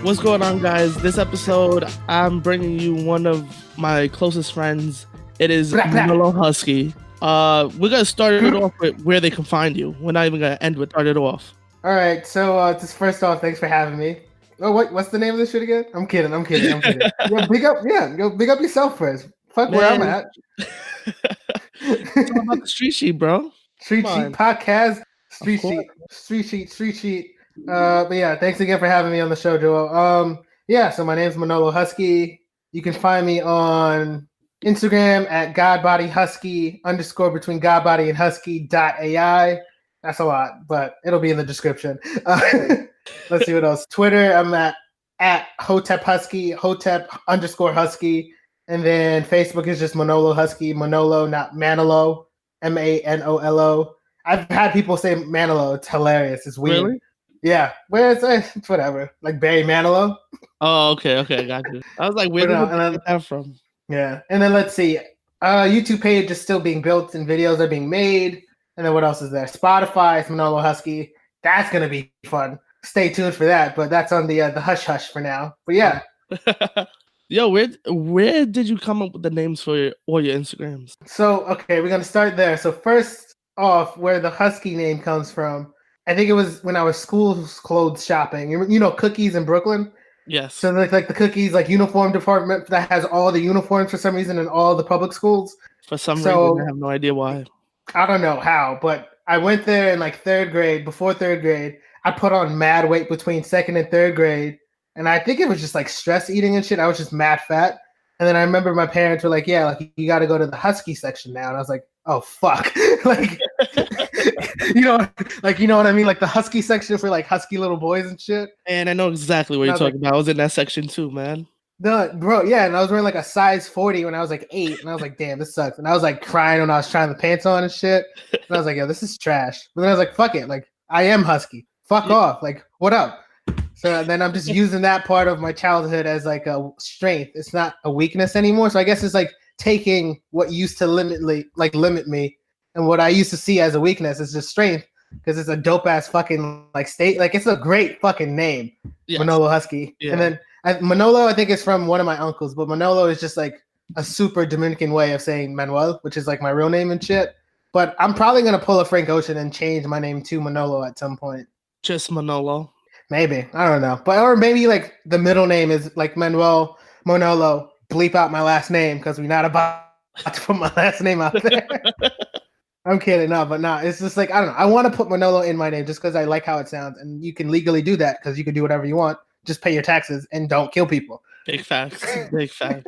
What's going on, guys? This episode, I'm bringing you one of my closest friends. It is Manolo Husky. We're gonna start it off with where they can find you. We're not even gonna end with start it off. All right. So just first off, thanks for having me. Oh, what's the name of this shit again? I'm kidding. Yo, big up yourself first. Fuck where I'm at. It's all about the street sheet, bro. Street sheet podcast. Street sheet. But yeah, thanks again for having me on the show, Joel. So my name's Manolo Husky. You can find me on Instagram at godbodyhusky _ between godbody and husky.ai. That's a lot, but it'll be in the description. Let's see what else. Twitter, I'm at Hotep Husky, Hotep _ Husky. And then Facebook is just Manolo Husky, Manolo, not Manolo, Manolo. I've had people say Manolo. It's hilarious. It's weird. Really? Yeah. Where it's whatever. Like Barry Manilow. Oh, okay, got you. I was like, where did you get that from? Yeah. And then let's see. YouTube page is still being built and videos are being made. And then what else is there? Spotify is Manolo Husky. That's gonna be fun. Stay tuned for that. But that's on the hush hush for now. But yeah. Yo, where did you come up with the names for all your Instagrams? So okay, we're gonna start there. So first off, where the Husky name comes from, I think it was when I was school clothes shopping. You know, Cookies in Brooklyn. Yes. So like the Cookies uniform department that has all the uniforms for some reason in all the public schools. For some reason, I have no idea why. I don't know how, but I went there in like third grade. Before third grade, I put on mad weight between second and third grade. And I think it was just like stress eating and shit. I was just mad fat. And then I remember my parents were like, yeah, like you got to go to the Husky section now. And I was like, oh, fuck. Like, you know what I mean? Like the Husky section for like Husky little boys and shit. And I know exactly what you're talking about. I was in that section too, man. No, bro, yeah. And I was wearing like a size 40 when I was like 8. And I was like, damn, this sucks. And I was like crying when I was trying the pants on and shit. And I was like, yo, this is trash. But then I was like, fuck it. Like, I am Husky. Fuck off. Like, what up? So then I'm just using that part of my childhood as like a strength. It's not a weakness anymore. So I guess it's like taking what used to limit me and what I used to see as a weakness is just strength because it's a dope ass fucking like state. Like it's a great fucking name, yes. Manolo Husky. Yeah. And then Manolo, I think is from one of my uncles, but Manolo is just like a super Dominican way of saying Manuel, which is like my real name and shit. But I'm probably going to pull a Frank Ocean and change my name to Manolo at some point. Just Manolo. Maybe. I don't know. Or maybe like the middle name is like Manuel Manolo. Bleep out my last name because we're not about to put my last name out there. I'm kidding. No, it's just like, I don't know. I want to put Manolo in my name just because I like how it sounds. And you can legally do that because you can do whatever you want. Just pay your taxes and don't kill people. Big facts. Big facts.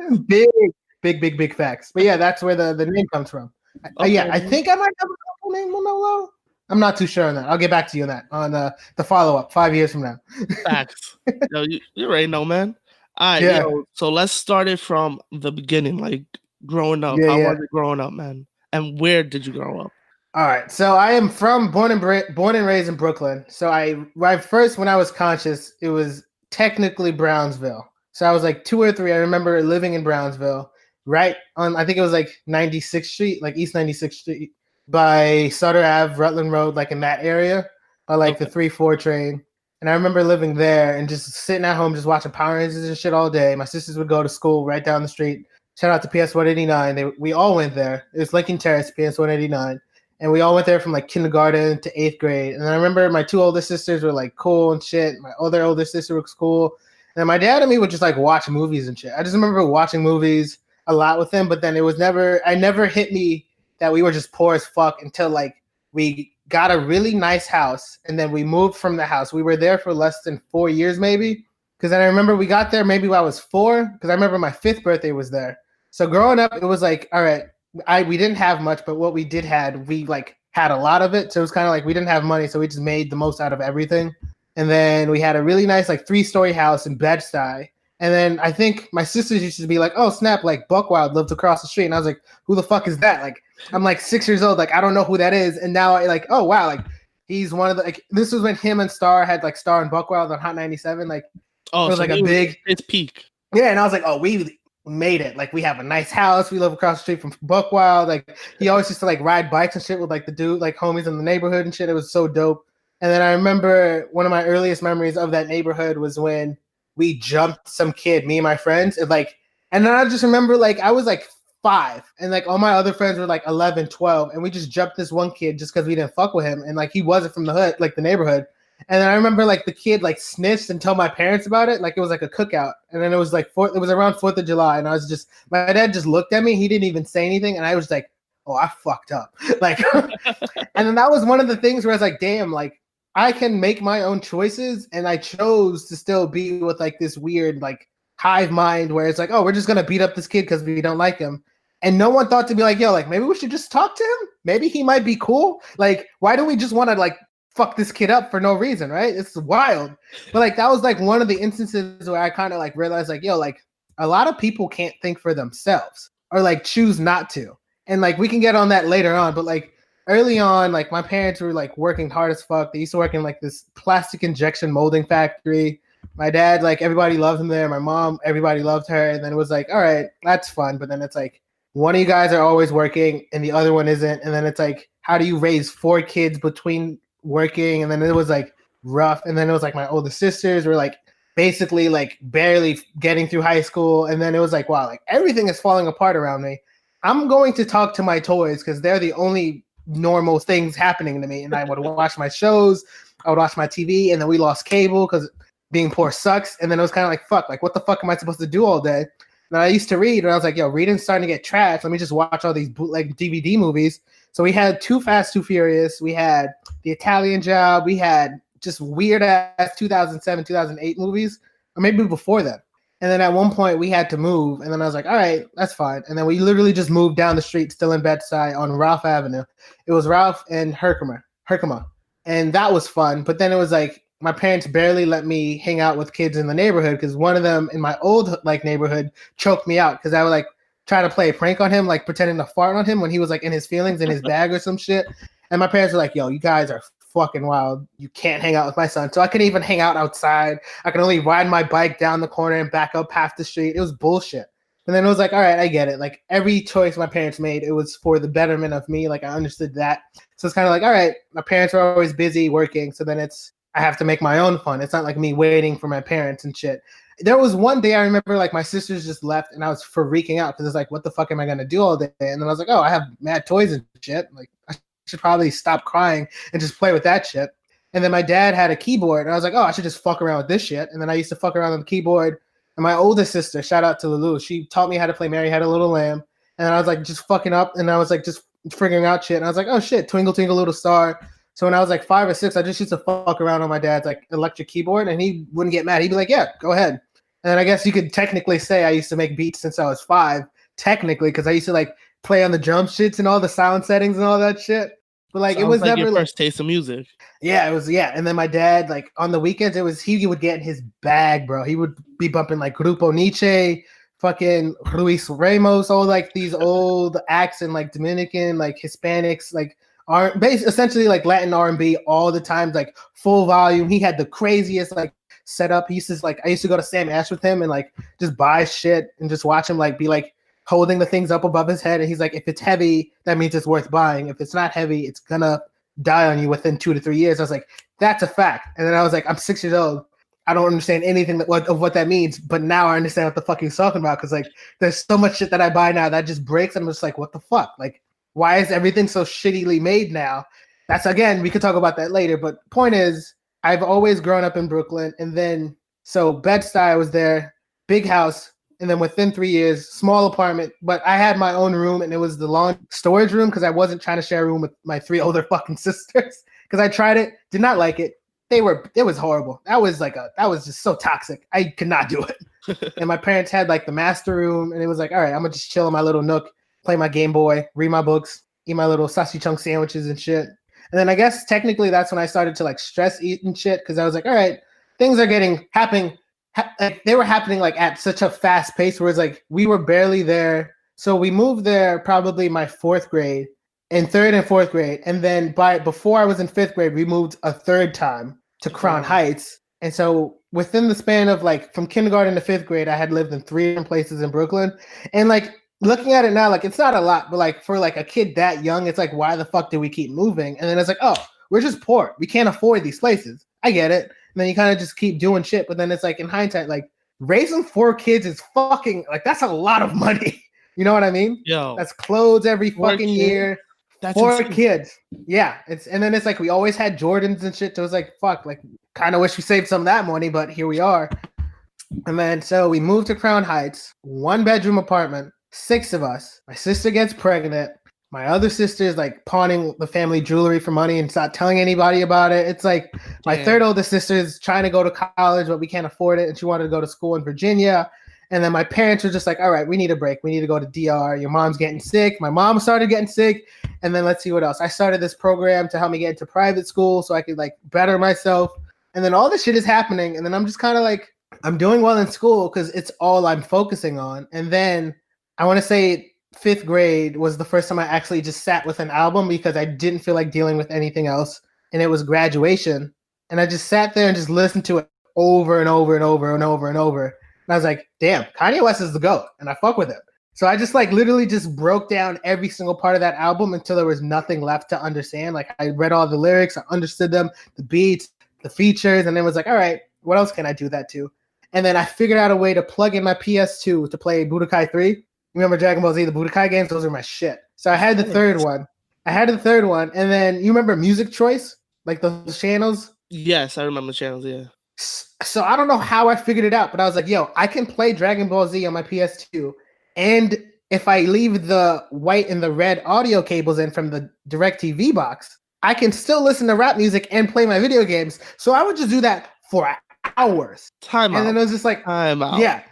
big facts. But yeah, that's where the name comes from. Okay. Yeah, I think I might have a couple named Manolo. I'm not too sure on that. I'll get back to you on that on the follow-up 5 years from now. Facts. Yo, you already know, man. All right, yeah. So let's start it from the beginning, like growing up. How was it growing up, man? And where did you grow up? All right. So I am born and raised in Brooklyn. So when I was conscious, it was technically Brownsville. So I was like 2 or 3. I remember living in Brownsville, right on, I think it was like 96th Street, like East 96th Street. By Sutter Ave, Rutland Road, like in that area, by like the 3-4 train. And I remember living there and just sitting at home, just watching Power Rangers and shit all day. My sisters would go to school right down the street. Shout out to PS 189. We all went there. It was Lincoln Terrace, PS 189. And we all went there from like kindergarten to 8th grade. And then I remember my 2 older sisters were like cool and shit. My other older sister was cool. And then my dad and me would just like watch movies and shit. I just remember watching movies a lot with him, but then I never hit me that we were just poor as fuck until like we got a really nice house and then we moved from the house. We were there for less than 4 years maybe. Because then I remember we got there maybe when I was 4 because I remember my 5th birthday was there. So growing up, it was like, all right, we didn't have much, but what we did we like had a lot of it. So it was kind of like we didn't have money, so we just made the most out of everything. And then we had a really nice like 3-story house in Bed-Stuy. And then I think my sisters used to be like, oh, snap, like Buckwild lived across the street. And I was like, who the fuck is that? Like, I'm like 6 years old. Like, I don't know who that is. And now I like, oh, wow. Like, he's one of the, like, this was when him and Star had like Star and Buckwild on Hot 97. Like, it was like it's peak. Yeah. And I was like, oh, we made it. Like, we have a nice house. We live across the street from Buckwild. Like, he always used to like ride bikes and shit with like the dude, like homies in the neighborhood and shit. It was so dope. And then I remember one of my earliest memories of that neighborhood was when we jumped some kid, me and my friends, and then I just remember like I was like 5, and like all my other friends were like 11, 12, and we just jumped this one kid just because we didn't fuck with him, and like he wasn't from the hood, like the neighborhood. And then I remember like the kid like snitched and told my parents about it, like it was like a cookout. And then it was like it was around 4th of July, and I was just my dad just looked at me, he didn't even say anything, and I was like, oh, I fucked up. Like and then that was one of the things where I was like, damn, like I can make my own choices, and I chose to still be with like this weird like hive mind where it's like, oh, we're just gonna beat up this kid because we don't like him. And no one thought to be like, yo, like maybe we should just talk to him. Maybe he might be cool. Like, why do we just want to like fuck this kid up for no reason, right? It's wild. But like that was like one of the instances where I kind of like realized like, yo, like a lot of people can't think for themselves or like choose not to. And like we can get on that later on, but like early on, like my parents were like working hard as fuck. They used to work in like this plastic injection molding factory. My dad, like everybody loved him there. My mom, everybody loved her. And then it was like, all right, that's fun. But then it's like one of you guys are always working and the other one isn't. And then it's like, how do you raise 4 kids between working? And then it was like rough. And then it was like my older sisters were like basically like barely getting through high school. And then it was like, wow, like everything is falling apart around me. I'm going to talk to my toys because they're the only normal things happening to me. And I would watch my shows, I would watch my TV, and then we lost cable because being poor sucks. And then it was kind of like, fuck, like what the fuck am I supposed to do all day? And I used to read, and I was like, yo, reading's starting to get trash. Let me just watch all these bootleg DVD movies. So we had Too Fast, Too Furious. We had The Italian Job. We had just weird ass 2007, 2008 movies, or maybe before that. And then at one point we had to move, and then I was like, all right, that's fine. And then we literally just moved down the street, still in Bed-Stuy, on Ralph Avenue. It was Ralph and Herkimer. And that was fun. But then it was like my parents barely let me hang out with kids in the neighborhood because one of them in my old like neighborhood choked me out because I would like try to play a prank on him, like pretending to fart on him when he was like in his feelings in his bag or some shit. And my parents were like, yo, you guys are fucking wild. You can't hang out with my son. So I couldn't even hang out outside. I could only ride my bike down the corner and back up half the street. It was bullshit. And then it was like, all right, I get it. Like every choice my parents made, it was for the betterment of me. Like I understood that. So it's kind of like, all right, my parents are always busy working. So then I have to make my own fun. It's not like me waiting for my parents and shit. There was one day I remember like my sisters just left and I was freaking out because it's like, what the fuck am I going to do all day? And then I was like, oh, I have mad toys and shit. Like I should probably stop crying and just play with that shit. And then my dad had a keyboard and I was like, oh, I should just fuck around with this shit. And then I used to fuck around on the keyboard. And my oldest sister, shout out to Lulu, she taught me how to play Mary Had a Little Lamb. And I was like just fucking up and I was like just figuring out shit. And I was like, oh shit, Twinkle Twinkle Little Star. So when I was like 5 or 6, I just used to fuck around on my dad's like electric keyboard and he wouldn't get mad. He'd be like, yeah, go ahead. And I guess you could technically say I used to make beats since I was 5, technically, because I used to like play on the drum shits and all the sound settings and all that shit. But like, Sounds it was like never your like, first taste of music. yeah, it was, yeah. And then my dad, like on the weekends, he would get in his bag, bro. He would be bumping like Grupo Nietzsche, fucking Luis Ramos, all like these old acts and like Dominican, like Hispanics, like essentially like Latin R&B all the time, like full volume. He had the craziest like setup. I used to go to Sam Ash with him and like just buy shit and just watch him like be like holding the things up above his head. And he's like, if it's heavy, that means it's worth buying. If it's not heavy, it's gonna die on you within 2 to 3 years. I was like, that's a fact. And then I was like, I'm 6 years old. I don't understand anything of what that means, but now I understand what the fuck he's talking about. Cause like there's so much shit that I buy now that just breaks. I'm just like, what the fuck? Like, why is everything so shittily made now? That's, again, we could talk about that later. But point is, I've always grown up in Brooklyn. And then, so Bed-Stuy was there, big house. And then within 3 years, small apartment. But I had my own room and it was the long storage room because I wasn't trying to share a room with my 3 older fucking sisters. Because I tried it, did not like it. It was horrible. That was just so toxic. I could not do it. And my parents had like the master room and it was like, all right, I'm gonna just chill in my little nook, play my Game Boy, read my books, eat my little sausage chunk sandwiches and shit. And then I guess technically that's when I started to like stress eat and shit because I was like, all right, things are happening. Like, they were happening like at such a fast pace where it's like we were barely there. So we moved there probably my 4th grade, in 3rd and 4th grade. And then before I was in 5th grade, we moved a 3rd time to Crown Heights. And so within the span of like from kindergarten to 5th grade, I had lived in 3 different places in Brooklyn. And like looking at it now, like it's not a lot, but like for like a kid that young, it's like, why the fuck did we keep moving? And then it's like, oh, we're just poor. We can't afford these places. I get it. And then you kind of just keep doing shit. But then it's like in hindsight, like raising 4 kids is fucking like that's a lot of money. You know what I mean? Yo, that's clothes every fucking year. That's 4 insane. kids. Yeah. And then it's like we always had Jordans and shit. So it was like fuck, like kind of wish we saved some of that money, but here we are. And then so we moved to Crown Heights, 1-bedroom apartment, 6 of us. My sister gets pregnant. My other sister is like pawning the family jewelry for money and not telling anybody about it. It's like my third oldest sister is trying to go to college, but we can't afford it. And she wanted to go to school in Virginia. And then my parents were just like, all right, we need a break. We need to go to DR. Your mom's getting sick. My mom started getting sick. And then let's see what else. I started this program to help me get into private school so I could like better myself. And then all this shit is happening. And then I'm just kind of like, I'm doing well in school because it's all I'm focusing on. And then I want to say 5th grade was the first time I actually just sat with an album because I didn't feel like dealing with anything else. And it was graduation. And I just sat there and just listened to it over and over and over and over and over. And I was like, damn, Kanye West is the GOAT. And I fuck with him. So I just like literally just broke down every single part of that album until there was nothing left to understand. Like I read all the lyrics, I understood them, the beats, the features. And then was like, all right, what else can I do that to? And then I figured out a way to plug in my PS2 to play Budokai 3. Remember Dragon Ball Z, the Budokai games? Those are my shit. So I had the third one. And then you remember Music Choice? Like those channels? Yes, I remember channels, yeah. So I don't know how I figured it out, but I was like, yo, I can play Dragon Ball Z on my PS2. And if I leave the white and the red audio cables in from the DirecTV box, I can still listen to rap music and play my video games. So I would just do that for hours. Time out. And then it was just like, time out. Yeah.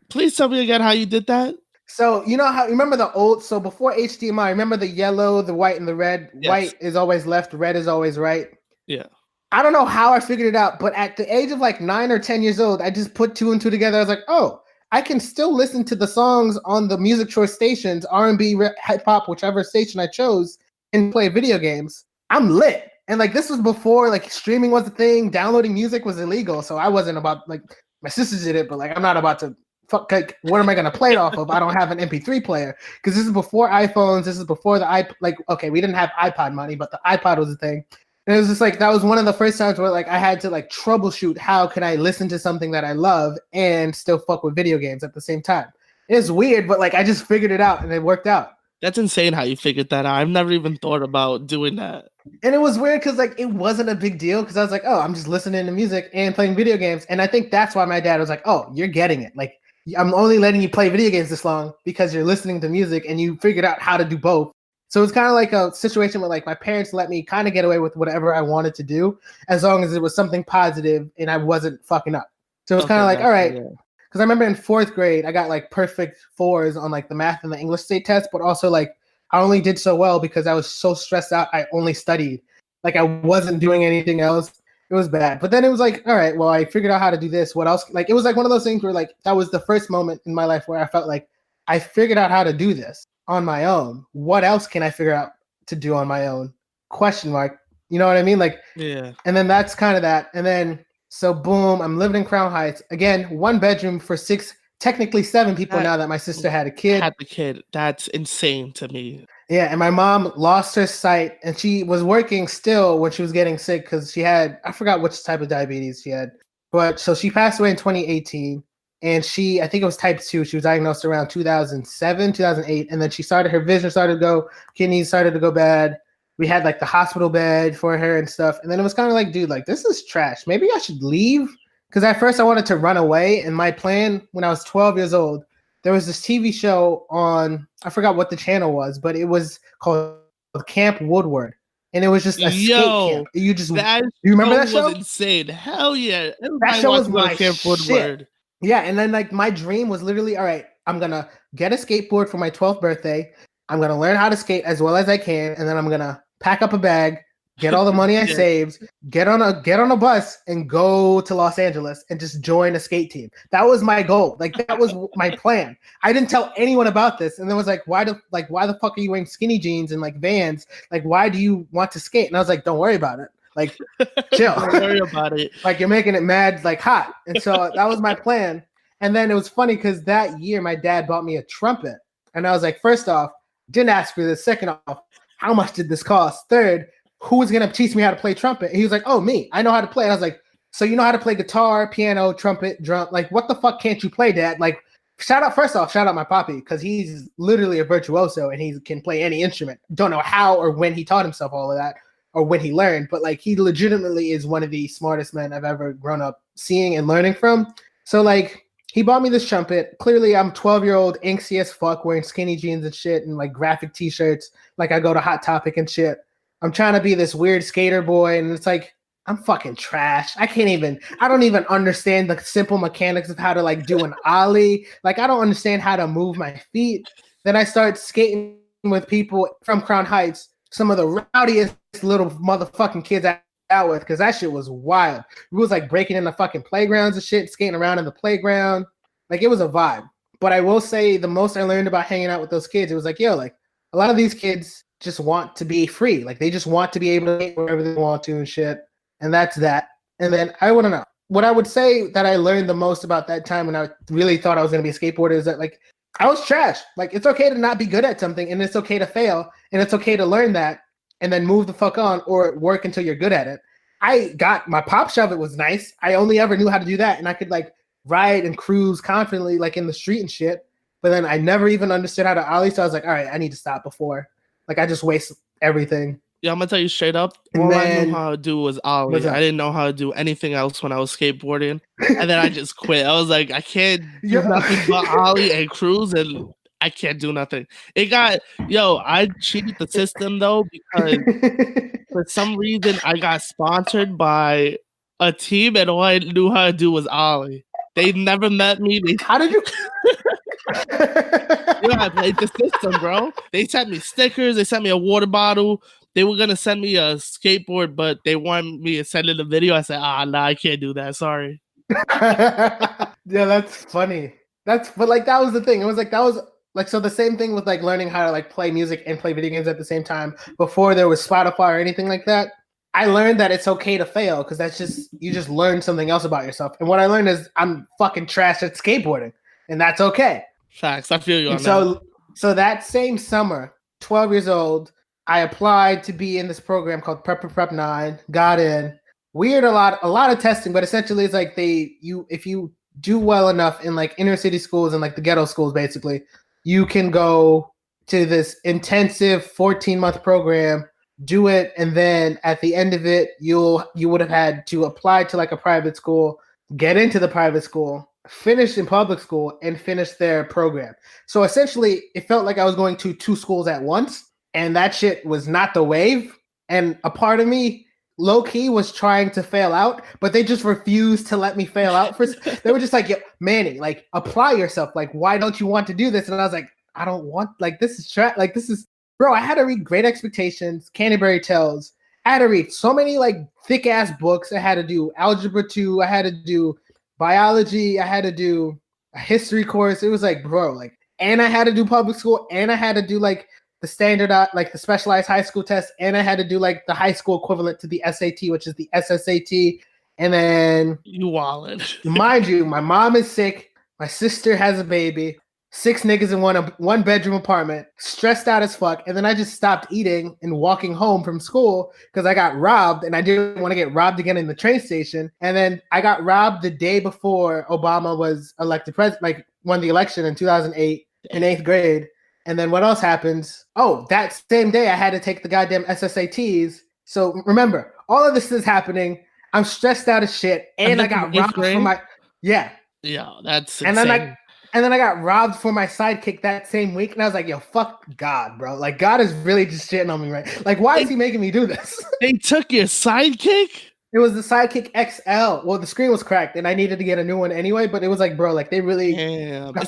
Please tell me again how you did that. So you know how remember the old so before HDMI, remember the yellow, the white, and the red? Yes. White is always left, red is always right. Yeah. I don't know how I figured it out, but at the age of like 9 or 10 years old, I just put 2 and 2 together. I was like, oh, I can still listen to the songs on the music choice stations, R&B, hip hop, whichever station I chose, and play video games. I'm lit. And like this was before like streaming was a thing, downloading music was illegal. So I wasn't about like my sisters did it, but like I'm not about to fuck. Like, what am I gonna play it off of? I don't have an MP3 player because this is before iPhones. This is before the okay, we didn't have iPod money, but the iPod was a thing. And it was just like that was one of the first times where like I had to like troubleshoot how can I listen to something that I love and still fuck with video games at the same time. It's weird, but like I just figured it out and it worked out. That's insane how you figured that out. I've never even thought about doing that. And it was weird because like it wasn't a big deal because I was like, oh, I'm just listening to music and playing video games. And I think that's why my dad was like, oh, you're getting it. Like I'm only letting you play video games this long because you're listening to music and you figured out how to do both. So it's kind of like a situation where like my parents let me kind of get away with whatever I wanted to do as long as it was something positive and I wasn't fucking up. So it was kind of like, all right. Because I remember in 4th grade, I got like perfect 4s on like the math and the English state test, but also like I only did so well because I was so stressed out. I only studied. Like I wasn't doing anything else. It was bad. But then it was like, all right, well, I figured out how to do this. What else? Like it was like one of those things where like that was the first moment in my life where I felt like I figured out how to do this on my own. What else can I figure out to do on my own? Question mark. You know what I mean? Like, yeah. And then that's kind of that. And then so boom, I'm living in Crown Heights again. 1 bedroom for 6, technically 7 people now that my sister had a kid. Had the kid. That's insane to me. Yeah, and my mom lost her sight, and she was working still when she was getting sick because she had, I forgot which type of diabetes she had. But so she passed away in 2018, and I think it was type 2. She was diagnosed around 2007, 2008, and then her vision started to go, kidneys started to go bad. We had like the hospital bed for her and stuff. And then it was kind of like, dude, like this is trash. Maybe I should leave. Because at first I wanted to run away. And my plan when I was 12 years old, there was this TV show on, I forgot what the channel was, but it was called Camp Woodward. And it was just a skate camp. You remember that show? Was insane. Hell yeah. That show was my Camp Woodward. Yeah. And then like my dream was literally, all right, I'm going to get a skateboard for my 12th birthday. I'm going to learn how to skate as well as I can. And then I'm going to pack up a bag, get all the money I saved, get on a bus and go to Los Angeles and just join a skate team. That was my goal. Like that was my plan. I didn't tell anyone about this. And then was like, why the fuck are you wearing skinny jeans and like Vans? Like, why do you want to skate? And I was like, don't worry about it. Like, chill. Don't worry about it. Like you're making it mad, like hot. And so that was my plan. And then it was funny because that year my dad bought me a trumpet. And I was like, first off, didn't ask for this. Second off, how much did this cost? Third, who's gonna teach me how to play trumpet? And he was like, oh, me. I know how to play. And I was like, so you know how to play guitar, piano, trumpet, drum? Like, what the fuck can't you play, Dad? Like, shout out my poppy, because he's literally a virtuoso and he can play any instrument. Don't know how or when he taught himself all of that or when he learned, but like he legitimately is one of the smartest men I've ever grown up seeing and learning from. So like he bought me this trumpet. Clearly I'm 12-year-old angsty as fuck wearing skinny jeans and shit and like graphic t-shirts. Like I go to Hot Topic and shit. I'm trying to be this weird skater boy, and it's like, I'm fucking trash. I don't even understand the simple mechanics of how to like do an ollie. Like I don't understand how to move my feet. Then I start skating with people from Crown Heights, some of the rowdiest little motherfucking kids I out with, because that shit was wild. We was like breaking into fucking playgrounds and shit, skating around in the playground. Like it was a vibe. But I will say the most I learned about hanging out with those kids, it was like, yo, like a lot of these kids just want to be free. Like they just want to be able to skate wherever they want to and shit. And that's that. And then I want to know what I would say that I learned the most about that time when I really thought I was going to be a skateboarder is that like I was trash. Like it's okay to not be good at something, and it's okay to fail, and it's okay to learn that and then move the fuck on or work until you're good at it. I got my pop shove. It was nice. I only ever knew how to do that, and I could like ride and cruise confidently like in the street and shit. But then I never even understood how to ollie, so I was like, all right, I need to stop before. Like I just waste everything. Yeah, I'm gonna tell you straight up. All I knew how to do was ollie. I didn't know how to do anything else when I was skateboarding, and then I just quit. I was like, I can't do nothing but ollie and cruise, and I can't do nothing. I cheated the system though, because for some reason I got sponsored by a team, and all I knew how to do was ollie. They never met me. How did you? I played the system, bro. They sent me stickers. They sent me a water bottle. They were gonna send me a skateboard, but they wanted me to send in a video. I said, nah, I can't do that. Sorry. Yeah, that's funny. But like that was the thing. It was like that was like so the same thing with like learning how to like play music and play video games at the same time before there was Spotify or anything like that. I learned that it's okay to fail because that's just you just learn something else about yourself. And what I learned is I'm fucking trash at skateboarding, and that's okay. Facts. I feel you on that. So that same summer, 12 years old, I applied to be in this program called Prep 9, got in. Weird, a lot of testing, but essentially it's like if you do well enough in like inner city schools and like the ghetto schools, basically, you can go to this intensive 14-month program, do it, and then at the end of it, you would have had to apply to like a private school, get into the private school, finish in public school, and finish their program. So essentially, it felt like I was going to 2 schools at once. And that shit was not the wave. And a part of me, low key, was trying to fail out, but they just refused to let me fail out. They were just like, yeah, Manny, like apply yourself. Like, why don't you want to do this? And I was like, I don't want. Like, this is, bro. I had to read Great Expectations, Canterbury Tales. I had to read so many like thick ass books. I had to do Algebra 2. I had to do biology. I had to do a history course. It was like, bro, like, and I had to do public school, and I had to do like the standard, like the specialized high school test, and I had to do like the high school equivalent to the SAT, which is the SSAT. And then you wallin'. Mind you, my mom is sick. My sister has a baby. 6 niggas in one bedroom apartment, stressed out as fuck. And then I just stopped eating and walking home from school because I got robbed, and I didn't want to get robbed again in the train station. And then I got robbed the day before Obama was elected president, like won the election in 2008 in 8th grade. And then what else happens? Oh, that same day I had to take the goddamn SSATs. So remember, all of this is happening. I'm stressed out as shit, and I got robbed for my that's insane. And then I got robbed for my sidekick that same week, and I was like, yo, fuck God, bro. Like, God is really just shitting on me, right? Like, why is he making me do this? They took your sidekick? It was the Sidekick XL. Well, the screen was cracked, and I needed to get a new one anyway. But it was like, bro, like they really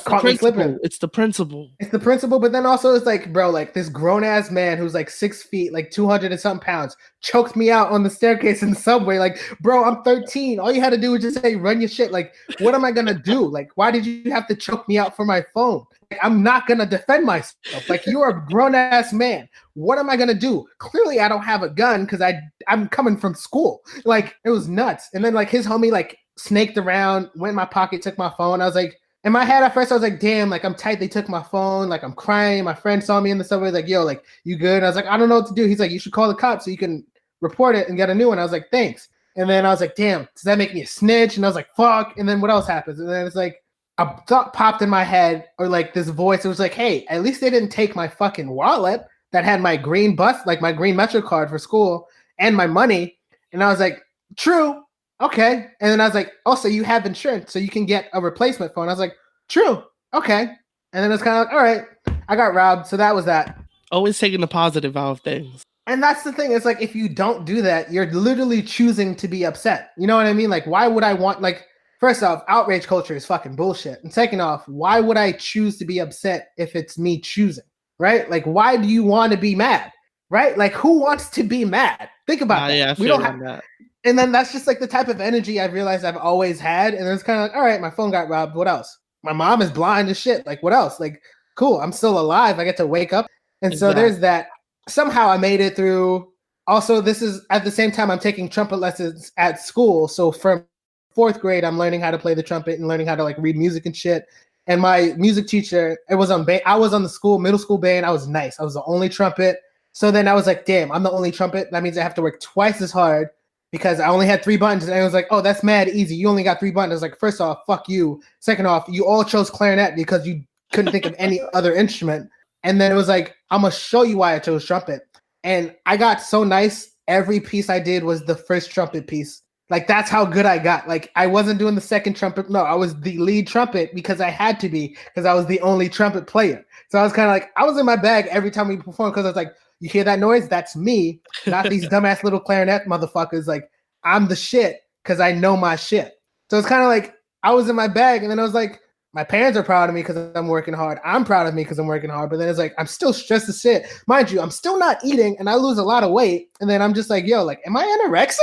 caught me slipping. It's the principle. It's the principle. But then also, it's like, bro, like this grown ass man who's like 6 feet, like 200 and something pounds, choked me out on the staircase in the subway. Like, bro, I'm 13. All you had to do was just say, run your shit. Like, what am I gonna do? Like, why did you have to choke me out for my phone? Like, I'm not gonna defend myself. Like, you are a grown ass man. What am I gonna do? Clearly, I don't have a gun because I'm coming from school. Like, it was nuts. And then like his homie like snaked around, went in my pocket, took my phone. I was like, in my head at first, I was like, damn, like I'm tight. They took my phone. Like I'm crying. My friend saw me in the subway. Like, yo, like you good? And I was like, I don't know what to do. He's like, you should call the cops so you can report it and get a new one. I was like, thanks. And then I was like, damn, does that make me a snitch? And I was like, fuck. And then what else happens? And then it's like, a thought popped in my head, or like this voice. It was like, hey, at least they didn't take my fucking wallet that had my green bus, like my green Metro card for school and my money. And I was like, true. Okay. And then I was like, also, you have insurance, so you can get a replacement phone. I was like, true. Okay. And then it's kind of like, all right, I got robbed. So that was that. Always taking the positive out of things. And that's the thing. It's like, if you don't do that, you're literally choosing to be upset. You know what I mean? Like, why would I want, like, first off, outrage culture is fucking bullshit. And second off, why would I choose to be upset if it's me choosing? Right? Like, why do you want to be mad? Right? Like, who wants to be mad? Think about that. Yeah, we don't have that. And then that's just like the type of energy I've realized I've always had. And it's kind of like, all right, my phone got robbed. What else? My mom is blind as shit. Like, what else? Like, cool. I'm still alive. I get to wake up. And so there's that. Somehow I made it through. Also, this is at the same time I'm taking trumpet lessons at school. So from 4th grade, I'm learning how to play the trumpet and learning how to like read music and shit. And my music teacher, I was on the middle school band. I was nice. I was the only trumpet. So then I was like, damn, I'm the only trumpet. That means I have to work twice as hard because I only had 3 buttons. And I was like, oh, that's mad easy. You only got 3 buttons. I was like, first off, fuck you. Second off, you all chose clarinet because you couldn't think of any other instrument. And then it was like, I'm going to show you why I chose trumpet. And I got so nice. Every piece I did was the first trumpet piece. Like, that's how good I got. Like, I wasn't doing the second trumpet. No, I was the lead trumpet because I had to be, because I was the only trumpet player. So I was kind of like, I was in my bag every time we performed because I was like, you hear that noise? That's me, not these dumbass little clarinet motherfuckers. Like, I'm the shit because I know my shit. So it's kind of like I was in my bag, and then I was like, my parents are proud of me because I'm working hard. I'm proud of me because I'm working hard. But then it's like, I'm still stressed as shit. Mind you, I'm still not eating, and I lose a lot of weight. And then I'm just like, yo, like, am I anorexic?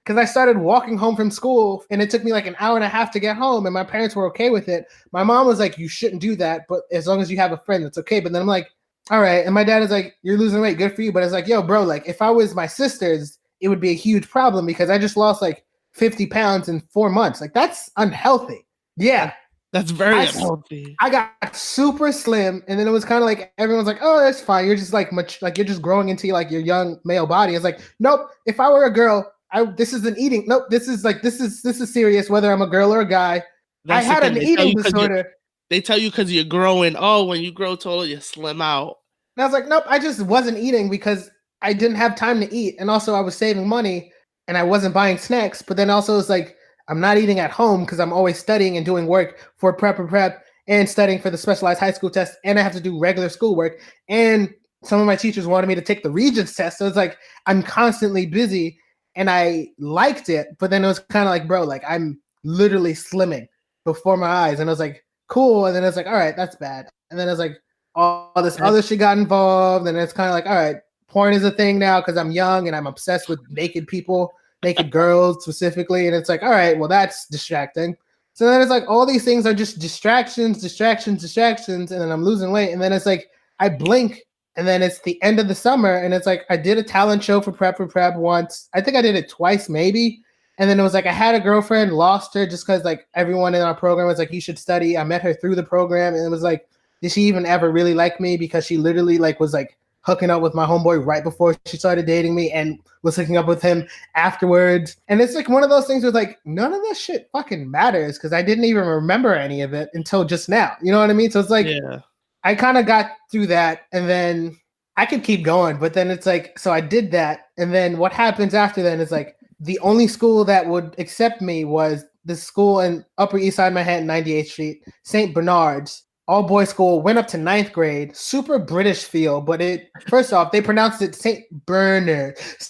Because I started walking home from school, and it took me like an hour and a half to get home, and my parents were okay with it. My mom was like, you shouldn't do that, but as long as you have a friend, that's okay. But then I'm like, all right. And my dad is like, you're losing weight. Good for you. But it's like, yo, bro, like, if I was my sister's, it would be a huge problem because I just lost like 50 pounds in 4 months. Like, that's unhealthy. Yeah. That's very unhealthy. I got super slim, and then it was kind of like everyone's like, "Oh, that's fine. You're just like much like you're just growing into like your young male body." It's like, nope. If I were a girl, this isn't eating. Nope. This is serious. Whether I'm a girl or a guy, I had an eating disorder. They tell you because you're growing. Oh, when you grow taller, you slim out. And I was like, nope. I just wasn't eating because I didn't have time to eat, and also I was saving money, and I wasn't buying snacks. But then also it's like, I'm not eating at home because I'm always studying and doing work for prep and studying for the specialized high school test. And I have to do regular schoolwork. And some of my teachers wanted me to take the Regents test. So it's like, I'm constantly busy, and I liked it. But then it was kind of like, bro, like, I'm literally slimming before my eyes. And I was like, cool. And then it's like, all right, that's bad. And then it's like, all this other shit got involved. And it's kind of like, all right, porn is a thing now because I'm young and I'm obsessed with naked people. Naked girls specifically, and it's like, all right, well, that's distracting. So then it's like all these things are just distractions, and then I'm losing weight, and then it's like I blink, and then it's the end of the summer, and it's like I did a talent show for prep once. I think I did it twice, maybe, and then it was like I had a girlfriend, lost her just because like everyone in our program was like, you should study. I met her through the program, and it was like, did she even ever really like me? Because she literally like was like hooking up with my homeboy right before she started dating me and was hooking up with him afterwards. And it's like one of those things where like none of this shit fucking matters because I didn't even remember any of it until just now. You know what I mean? So it's like, yeah. I kind of got through that, and then I could keep going, but then it's like, so I did that. And then what happens after then is like the only school that would accept me was the school in Upper East Side Manhattan, 98th Street, St. Bernard's. All boys school, went up to 9th grade, super British feel, but first off, they pronounced it St. Bernard's.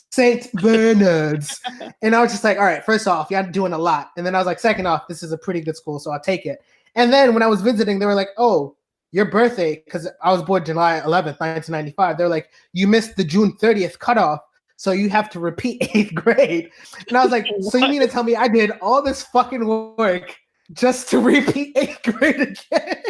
And I was just like, all right, first off, you're doing a lot. And then I was like, second off, this is a pretty good school, so I'll take it. And then when I was visiting, they were like, oh, your birthday, because I was born July 11th, 1995. They're like, you missed the June 30th cutoff, so you have to repeat 8th grade. And I was like, so you mean to tell me I did all this fucking work just to repeat 8th grade again?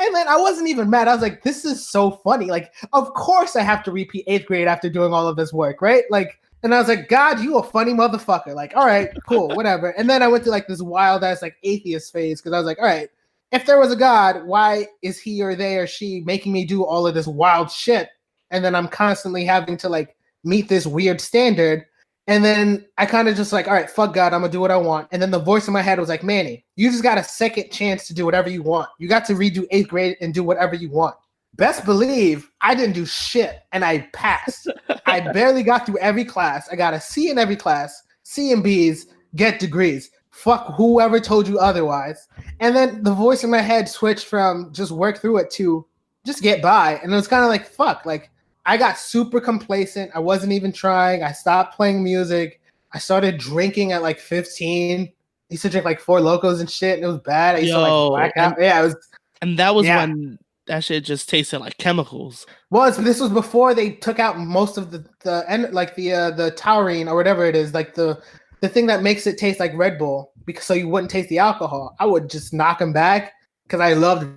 And then I wasn't even mad. I was like, this is so funny. Like, of course I have to repeat 8th grade after doing all of this work, right? Like, and I was like, God, you a funny motherfucker. Like, all right, cool, whatever. And then I went to like this wild ass like atheist phase because I was like, all right, if there was a God, why is he or they or she making me do all of this wild shit? And then I'm constantly having to like meet this weird standard And then I kind of just like, all right, fuck God, I'm gonna do what I want. And then the voice in my head was like, Manny, you just got a second chance to do whatever you want. You got to redo 8th grade and do whatever you want. Best believe I didn't do shit and I passed. I barely got through every class. I got a C in every class, C and B's, get degrees. Fuck whoever told you otherwise. And then the voice in my head switched from just work through it to just get by. And it was kind of like, fuck, like I got super complacent. I wasn't even trying. I stopped playing music. I started drinking at like 15. I used to drink like Four Locos and shit, and it was bad. I used to like black out. Yeah, it was. And that was when that shit just tasted like chemicals. Well, this was before they took out most of the taurine or whatever it is, like the thing that makes it taste like Red Bull, because so you wouldn't taste the alcohol. I would just knock them back because I loved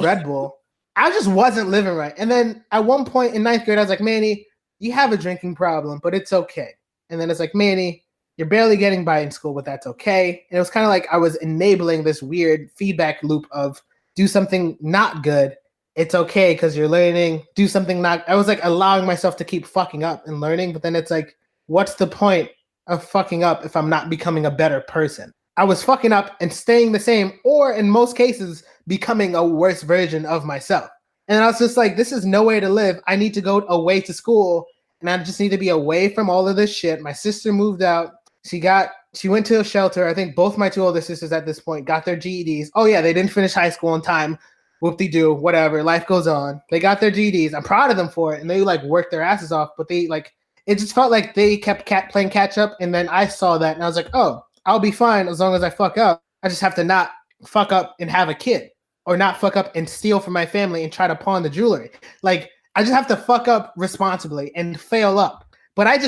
Red Bull. I just wasn't living right. And then at one point in 9th grade, I was like, Manny, you have a drinking problem, but it's okay. And then it's like, Manny, you're barely getting by in school, but that's okay. And it was kind of like I was enabling this weird feedback loop of do something not good. It's okay because you're learning. Do something not. I was like allowing myself to keep fucking up and learning. But then it's like, what's the point of fucking up if I'm not becoming a better person? I was fucking up and staying the same, or in most cases, becoming a worse version of myself. And I was just like, this is no way to live. I need to go away to school, and I just need to be away from all of this shit. My sister moved out. She went to a shelter. I think both my 2 older sisters at this point got their GEDs. Oh yeah, they didn't finish high school on time. Whoop-de-doo, whatever. Life goes on. They got their GEDs. I'm proud of them for it, and they like worked their asses off. But they like, it just felt like they kept playing catch up, and then I saw that, and I was like, oh, I'll be fine as long as I fuck up. I just have to not fuck up and have a kid, or not fuck up and steal from my family and try to pawn the jewelry. Like, I just have to fuck up responsibly and fail up. But I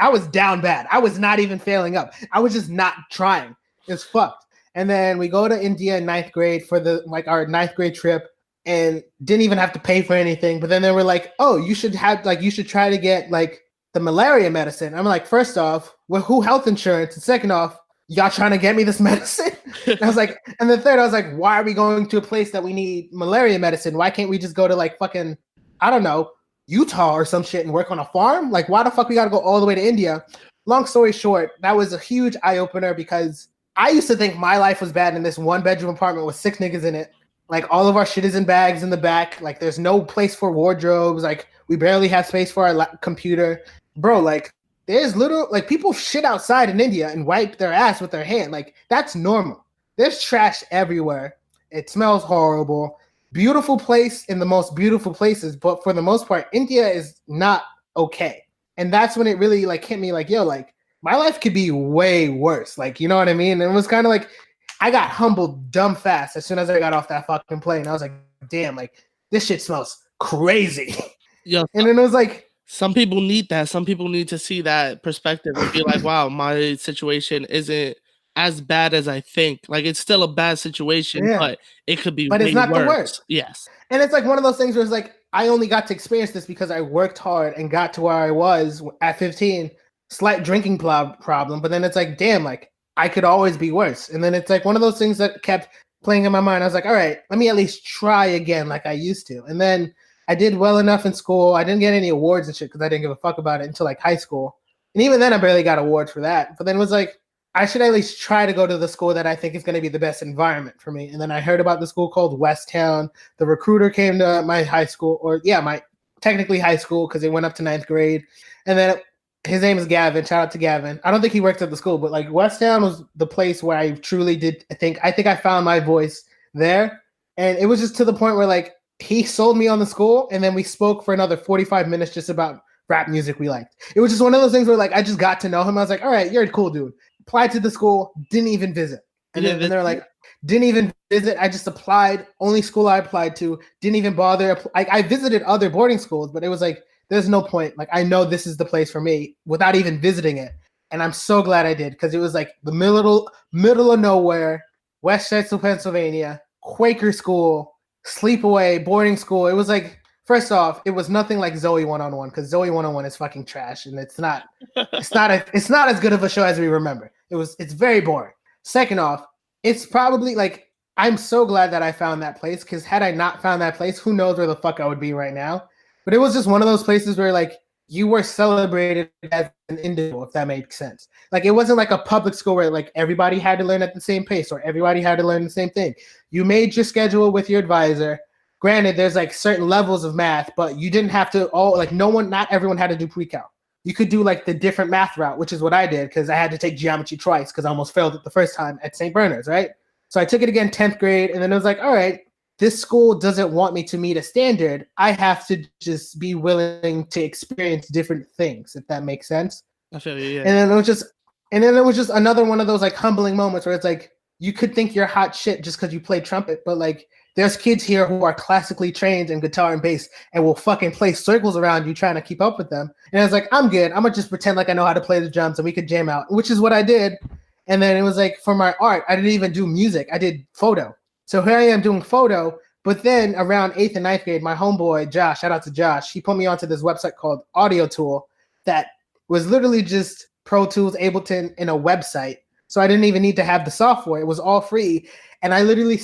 was down bad. I was not even failing up. I was just not trying. It's fucked. And then we go to India in 9th grade for our 9th grade trip, and didn't even have to pay for anything. But then they were like, oh, you should try to get like the malaria medicine. I'm like, first off, well, who health insurance? And second off, y'all trying to get me this medicine? And I was like, and then third, I was like, why are we going to a place that we need malaria medicine? Why can't we just go to like fucking, I don't know, Utah or some shit and work on a farm? Like, why the fuck we got to go all the way to India? Long story short, that was a huge eye opener because I used to think my life was bad in this 1-bedroom apartment with 6 niggas in it. Like, all of our shit is in bags in the back. Like, there's no place for wardrobes. Like, we barely have space for our computer. Bro, like, there's like, people shit outside in India and wipe their ass with their hand. Like, that's normal. There's trash everywhere. It smells horrible. Beautiful place in the most beautiful places. But for the most part, India is not okay. And that's when it really, like, hit me like, yo, like, my life could be way worse. Like, you know what I mean? And it was kind of like, I got humbled dumb fast as soon as I got off that fucking plane. I was like, damn, like, this shit smells crazy. Yeah. And then it was like, some people need that. Some people need to see that perspective and be like, wow, my situation isn't as bad as I think. Like, it's still a bad situation, but it could be But it's not worse. the worst. Yes. And it's like one of those things where it's like, I only got to experience this because I worked hard and got to where I was at 15. Slight drinking problem. But then it's like, damn, like, I could always be worse. And then it's like one of those things that kept playing in my mind. I was like, all right, let me at least try again like I used to. And then I did well enough in school. I didn't get any awards and shit because I didn't give a fuck about it until like high school. And even then I barely got awards for that. But then it was like, I should at least try to go to the school that I think is going to be the best environment for me. And then I heard about the school called Westtown. The recruiter came to my high school, my technically high school because it went up to 9th grade. And then his name is Gavin. Shout out to Gavin. I don't think he worked at the school, but like Westtown was the place where I truly did. I think I found my voice there. And it was just to the point where like he sold me on the school, and then we spoke for another 45 minutes just about rap music we liked. It was just one of those things where like I just got to know him. I was like, all right, you're a cool dude. Applied to the school, didn't even visit. And then they're like, didn't even visit. I just applied. Only school I applied to. Didn't even bother. I visited other boarding schools, but it was like, there's no point. Like, I know this is the place for me without even visiting it. And I'm so glad I did, because it was like the middle of nowhere, Westchester, Pennsylvania, Quaker school, sleepaway, boarding school. It was like, first off, it was nothing like Zoe 101, because Zoe 101 is fucking trash, and it's not as good of a show as we remember. It's very boring. Second off, it's probably like, I'm so glad that I found that place, because had I not found that place, who knows where the fuck I would be right now. But it was just one of those places where like you were celebrated as an individual, if that makes sense. Like it wasn't like a public school where like everybody had to learn at the same pace or everybody had to learn the same thing. You made your schedule with your advisor. Granted, there's like certain levels of math, but you didn't have to not everyone had to do pre-cal. You could do like the different math route, which is what I did because I had to take geometry twice because I almost failed it the first time at St. Bernard's, right? So I took it again 10th grade, and then it was like, all right, this school doesn't want me to meet a standard. I have to just be willing to experience different things, if that makes sense. I feel you, yeah. And then it was just another one of those like humbling moments where it's like you could think you're hot shit just because you play trumpet, but like there's kids here who are classically trained in guitar and bass and will fucking play circles around you trying to keep up with them. And I was like, I'm good. I'm gonna just pretend like I know how to play the drums and we could jam out, which is what I did. And then it was like for my art, I didn't even do music. I did photo. So here I am doing photo, but then around 8th and 9th grade, my homeboy, Josh, shout out to Josh, he put me onto this website called Audio Tool that was literally just Pro Tools, Ableton, in a website. So I didn't even need to have the software. It was all free. And I literally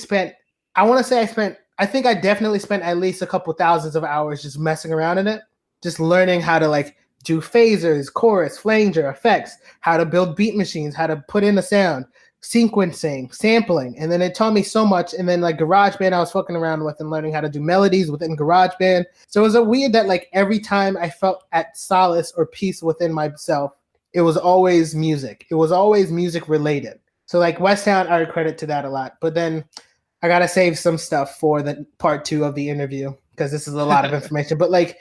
I think I definitely spent at least a couple thousands of hours just messing around in it, just learning how to like do phasers, chorus, flanger, effects, how to build beat machines, how to put in a sound, sequencing, sampling. And then it taught me so much. And then like GarageBand I was fucking around with and learning how to do melodies within GarageBand. So it was a weird that like every time I felt at solace or peace within myself, it was always music. It was always music related. So like Westtown, I credit to that a lot. But then I got to save some stuff for the part 2 of the interview because this is a lot of information. But like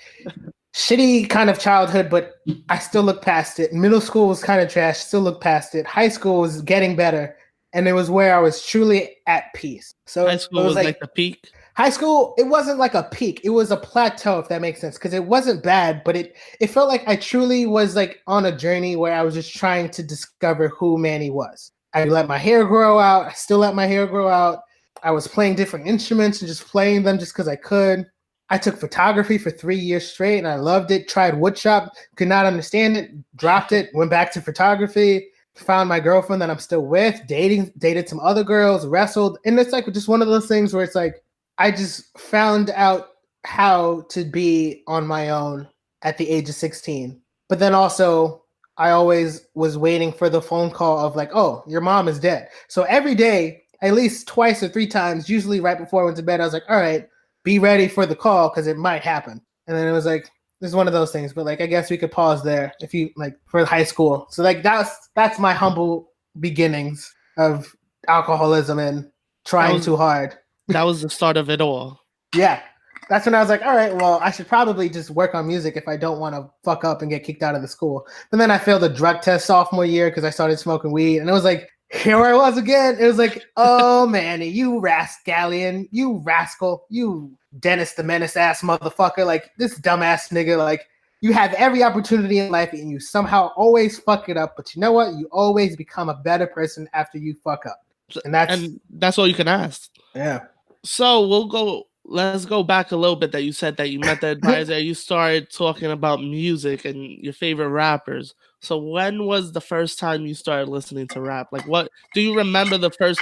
shitty kind of childhood, but I still look past it. Middle school was kind of trash, still look past it. High school was getting better, and it was where I was truly at peace. So high school was like the peak. High school, it wasn't like a peak. It was a plateau, if that makes sense, because it wasn't bad, but it felt like I truly was like on a journey where I was just trying to discover who Manny was. I let my hair grow out. I still let my hair grow out. I was playing different instruments and just playing them just because I could. I took photography for 3 years straight and I loved it. Tried woodshop, could not understand it, dropped it, went back to photography, found my girlfriend that I'm still with, dated some other girls, wrestled. And it's like just one of those things where it's like, I just found out how to be on my own at the age of 16. But then also, I always was waiting for the phone call of like, oh, your mom is dead. So every day, at least twice or 3 times, usually right before I went to bed, I was like, all right, be ready for the call because it might happen. And then it was like, this is one of those things. But like, I guess we could pause there if you like for high school. So like, that's my humble beginnings of alcoholism and trying too hard. That was the start of it all. Yeah. That's when I was like, all right, well, I should probably just work on music if I don't want to fuck up and get kicked out of the school. But then I failed a drug test sophomore year because I started smoking weed. And it was like, here I was again. It was like, oh, Manny, you rascallion, you rascal, you Dennis the Menace ass motherfucker. Like, this dumbass nigga, like, you have every opportunity in life and you somehow always fuck it up. But you know what? You always become a better person after you fuck up. And that's all you can ask. Yeah. So let's go back a little bit that you said that you met the advisor. You started talking about music and your favorite rappers. So when was the first time you started listening to rap? Like, what do you remember the first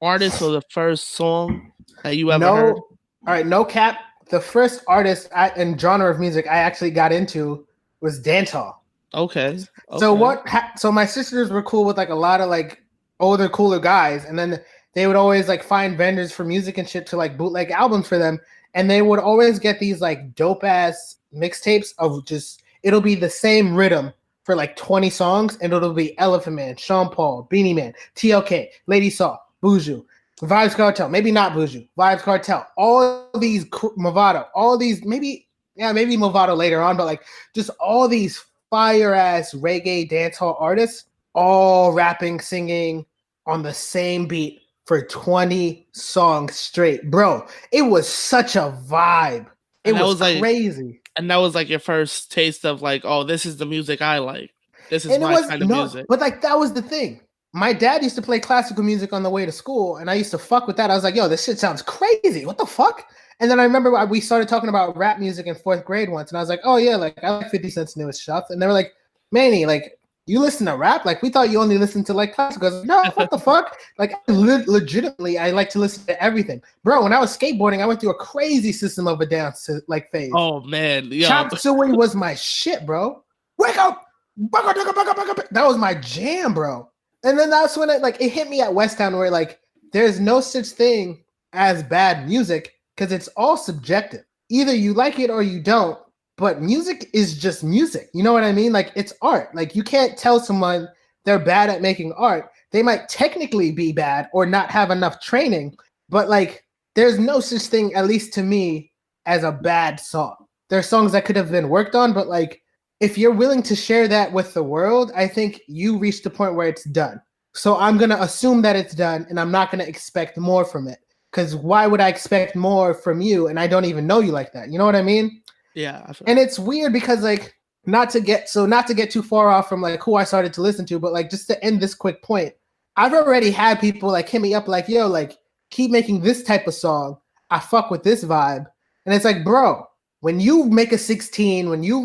artist or the first song that you ever heard? All right, no cap. The first artist and genre of music I actually got into was dancehall. Okay. So my sisters were cool with like a lot of like older, cooler guys, and then they would always like find vendors for music and shit to like bootleg albums for them. And they would always get these like dope ass mixtapes of just, it'll be the same rhythm for like 20 songs. And it'll be Elephant Man, Sean Paul, Beanie Man, TLK, Lady Saw, Buju, Vibes Cartel, maybe not Buju, Vibes Cartel, all these Movado, all these, maybe Movado later on, but like just all these fire ass reggae dancehall artists, all rapping, singing on the same beat for 20 songs straight. Bro, it was such a vibe. It was crazy. And that was like your first taste of like, oh, this is the music I like. This is my kind of music. But like, that was the thing. My dad used to play classical music on the way to school, and I used to fuck with that. I was like, yo, this shit sounds crazy. What the fuck? And then I remember we started talking about rap music in 4th grade once, and I was like, oh yeah, like I like 50 Cent's newest stuff. And they were like, Manny, like, you listen to rap? Like, we thought you only listened to like classical. No, what the fuck? Like, legitimately, I like to listen to everything, bro. When I was skateboarding, I went through a crazy System of a Down like phase. Oh man, yo. Chop Suey was my shit, bro. Wake up, that was my jam, bro. And then that's when it hit me at West Town, where like there's no such thing as bad music because it's all subjective. Either you like it or you don't. But music is just music. You know what I mean? Like, it's art. Like, you can't tell someone they're bad at making art. They might technically be bad or not have enough training, but like, there's no such thing, at least to me, as a bad song. There are songs that could have been worked on, but like, if you're willing to share that with the world, I think you reach the point where it's done. So I'm going to assume that it's done, and I'm not going to expect more from it. Because why would I expect more from you, and I don't even know you like that? You know what I mean? Yeah, and it's weird because like not to get too far off from like who I started to listen to, but like just to end this quick point, I've already had people like hit me up like, yo, like keep making this type of song. I fuck with this vibe. And it's like, bro, when you make a 16, when you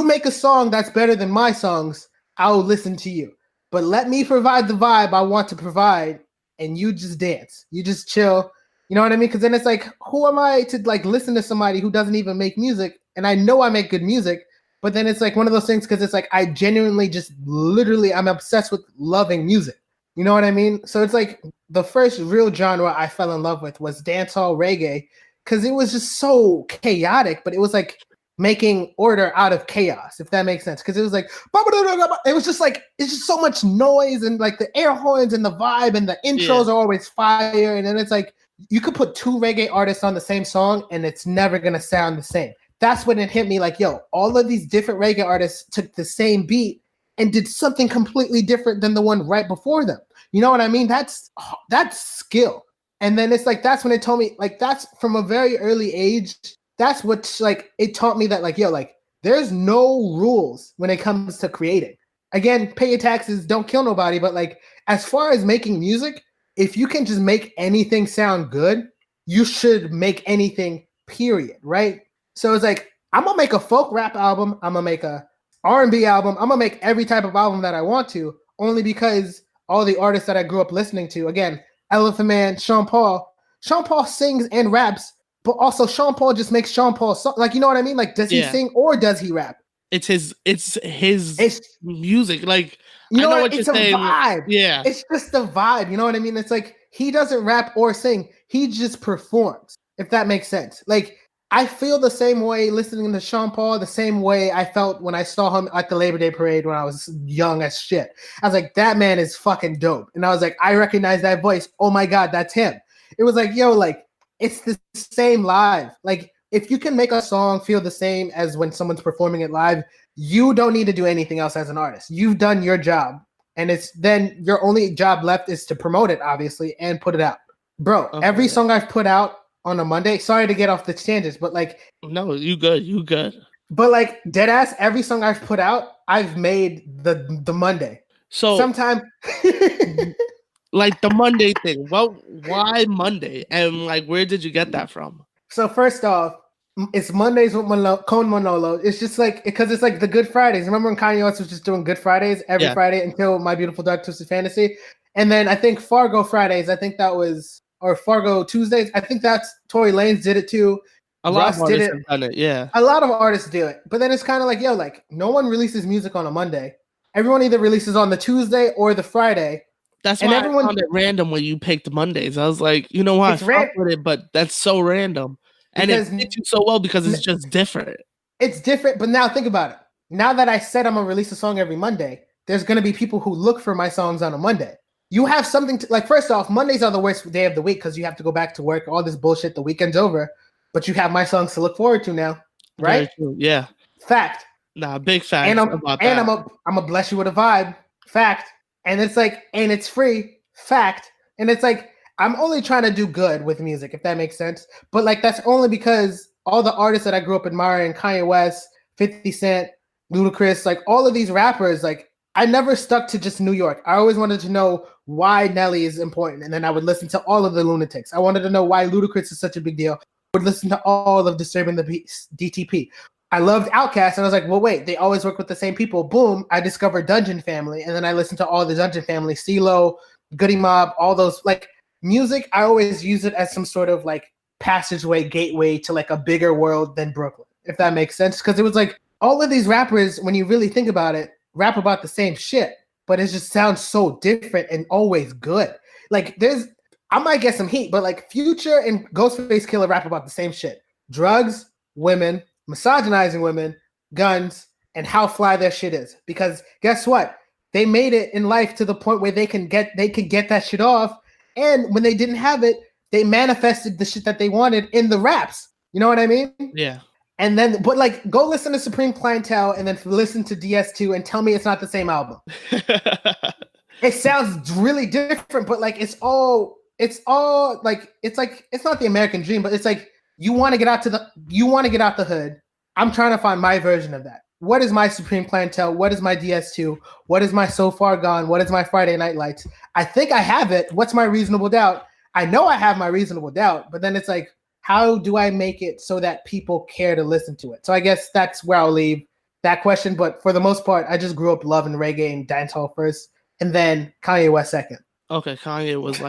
make a song that's better than my songs, I'll listen to you. But let me provide the vibe I want to provide, and you just dance. You just chill. You know what I mean? Because then it's like, who am I to like listen to somebody who doesn't even make music? And I know I make good music, but then it's like one of those things because it's like I genuinely just literally I'm obsessed with loving music. You know what I mean? So it's like the first real genre I fell in love with was dancehall reggae because it was just so chaotic, but it was like making order out of chaos, if that makes sense. Because it was like it's just so much noise and like the air horns and the vibe and the intros are always fire, and then it's like you could put two reggae artists on the same song and it's never going to sound the same. That's when it hit me like, yo, all of these different reggae artists took the same beat and did something completely different than the one right before them. You know what I mean? That's skill. And then it's like, that's when it told me, like, that's from a very early age. That's what, like, it taught me that, like, yo, like, there's no rules when it comes to creating. Again, pay your taxes, don't kill nobody. But, like, as far as making music, if you can just make anything sound good, you should make anything, period, right? So it's like, I'm going to make a folk rap album. I'm going to make a R&B album. I'm going to make every type of album that I want to, only because all the artists that I grew up listening to, again, Elephant Man, Sean Paul sings and raps, but also Sean Paul just makes Sean Paul like, you know what I mean? Like, does he sing or does he rap? It's his music. Like, you know, I know what it's you're saying. Vibe. Yeah. It's just the vibe. You know what I mean? It's like he doesn't rap or sing. He just performs, if that makes sense. Like, I feel the same way listening to Sean Paul, the same way I felt when I saw him at the Labor Day parade when I was young as shit. I was like, that man is fucking dope. And I was like, I recognize that voice. Oh my God, that's him. It was like, yo, like, it's the same live. Like, if you can make a song feel the same as when someone's performing it live, you don't need to do anything else as an artist. You've done your job. And it's then your only job left is to promote it, obviously, and put it out. Bro, every song I've put out on a Monday, sorry to get off the tangents, but like, no, you good. But like, deadass, every song I've put out, I've made the Monday. So sometimes like the Monday thing. Well, why Monday? And like, where did you get that from? So first off, it's Mondays with Manolo. It's just like, because it's like the Good Fridays. Remember when Kanye West was just doing Good Fridays every Friday until My Beautiful Dark Twisted Fantasy? And then I think Fargo Fridays, or Fargo Tuesdays. I think that's Tory Lanez did it too. A lot of artists have done it, yeah. A lot of artists do it. But then it's kind of like, yo, like, no one releases music on a Monday. Everyone either releases on the Tuesday or the Friday. That's why I found it random when you picked Mondays. I was like, you know what, I fuck with it, but that's so random. And it fits you so well because it's just different. It's different, but now think about it. Now that I said I'm going to release a song every Monday, there's going to be people who look for my songs on a Monday. You have something to, like, first off, Mondays are the worst day of the week because you have to go back to work, all this bullshit, the weekend's over. But you have my songs to look forward to now, right? Yeah. Fact. Nah, big fact. And I'm gonna bless you with a vibe. Fact. And it's like, and it's free. Fact. And it's like, I'm only trying to do good with music, if that makes sense. But like, that's only because all the artists that I grew up admiring, Kanye West, 50 Cent, Ludacris, like all of these rappers, like I never stuck to just New York. I always wanted to know why Nelly is important. And then I would listen to all of the Lunatics. I wanted to know why Ludacris is such a big deal. I would listen to all of Disturbing the Peace, DTP. I loved Outkast, and I was like, well, wait, they always work with the same people. Boom, I discovered Dungeon Family, and then I listened to all the Dungeon Family, CeeLo, Goody Mob, all those like music. I always use it as some sort of like passageway, gateway to like a bigger world than Brooklyn, if that makes sense. Because it was like all of these rappers, when you really think about it, rap about the same shit, but it just sounds so different and always good. Like I might get some heat, but like Future and Ghostface Killer rap about the same shit: drugs, women, misogynizing women, guns, and how fly their shit is. Because guess what? They made it in life to the point where they could get that shit off. And when they didn't have it, they manifested the shit that they wanted in the raps. You know what I mean? Yeah. And then, but like, go listen to Supreme Clientele and then listen to DS2 and tell me it's not the same album. It sounds really different, but like it's all like it's not the American dream, but it's like you want to get out the hood. I'm trying to find my version of that. What is my Supreme Clientele? What is my DS2? What is my So Far Gone? What is my Friday Night Lights? I think I have it. What's my reasonable doubt? I know I have my reasonable doubt, but then it's like, how do I make it so that people care to listen to it? So I guess that's where I'll leave that question. But for the most part, I just grew up loving reggae and dancehall first, and then Kanye West second. Okay, Kanye was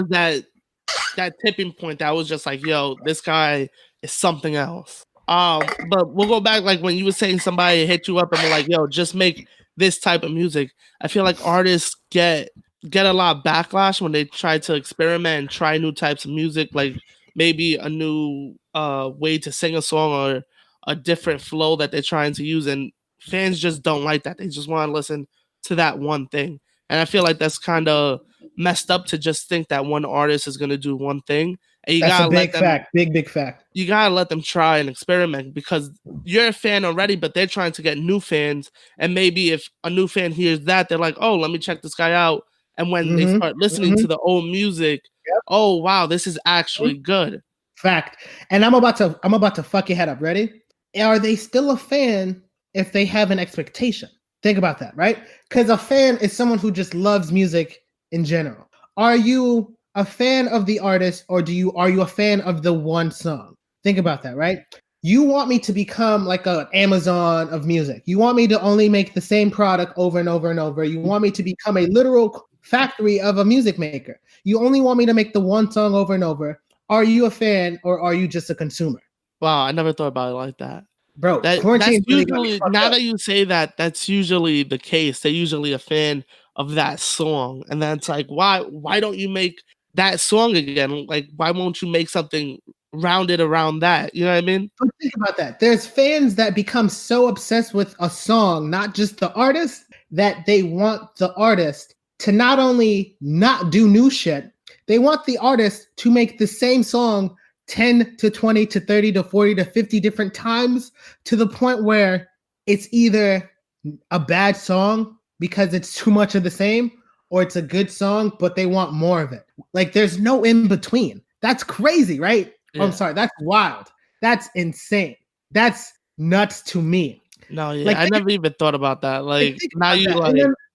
that tipping point that was just like, yo, this guy is something else. But we'll go back, like when you were saying somebody hit you up and be like, yo, just make this type of music. I feel like artists get a lot of backlash when they try to experiment and try new types of music, like maybe a new way to sing a song or a different flow that they're trying to use, and fans just don't like that. They just want to listen to that one thing. And I feel like that's kind of messed up to just think that one artist is going to do one thing. And that's a big fact. Big fact. You got to let them try and experiment, because you're a fan already, but they're trying to get new fans. And maybe if a new fan hears that, they're like, oh, let me check this guy out. And when they start listening to the old music, oh, wow, this is actually good. Fact. And I'm about to fuck your head up. Ready? Are they still a fan if they have an expectation? Think about that, right? Because a fan is someone who just loves music in general. Are you a fan of the artist, or are you a fan of the one song? Think about that, right? You want me to become like an Amazon of music. You want me to only make the same product over and over and over. You want me to become a literal factory of a music maker. You only want me to make the one song over and over. Are you a fan, or are you just a consumer? Wow, I never thought about it like that. Bro, that's usually, now that you say that, that's usually the case. They're usually a fan of that song. And then it's like, why don't you make that song again? Like, why won't you make something rounded around that? You know what I mean? But think about that. There's fans that become so obsessed with a song, not just the artist, that they want the artist to not only not do new shit, they want the artist to make the same song 10 to 20 to 30 to 40 to 50 different times, to the point where it's either a bad song because it's too much of the same, or it's a good song, but they want more of it. Like, there's no in between. That's crazy, right? Yeah. I'm sorry. That's wild. That's insane. That's nuts to me. No, yeah. Like, I never even thought about that. Like, now you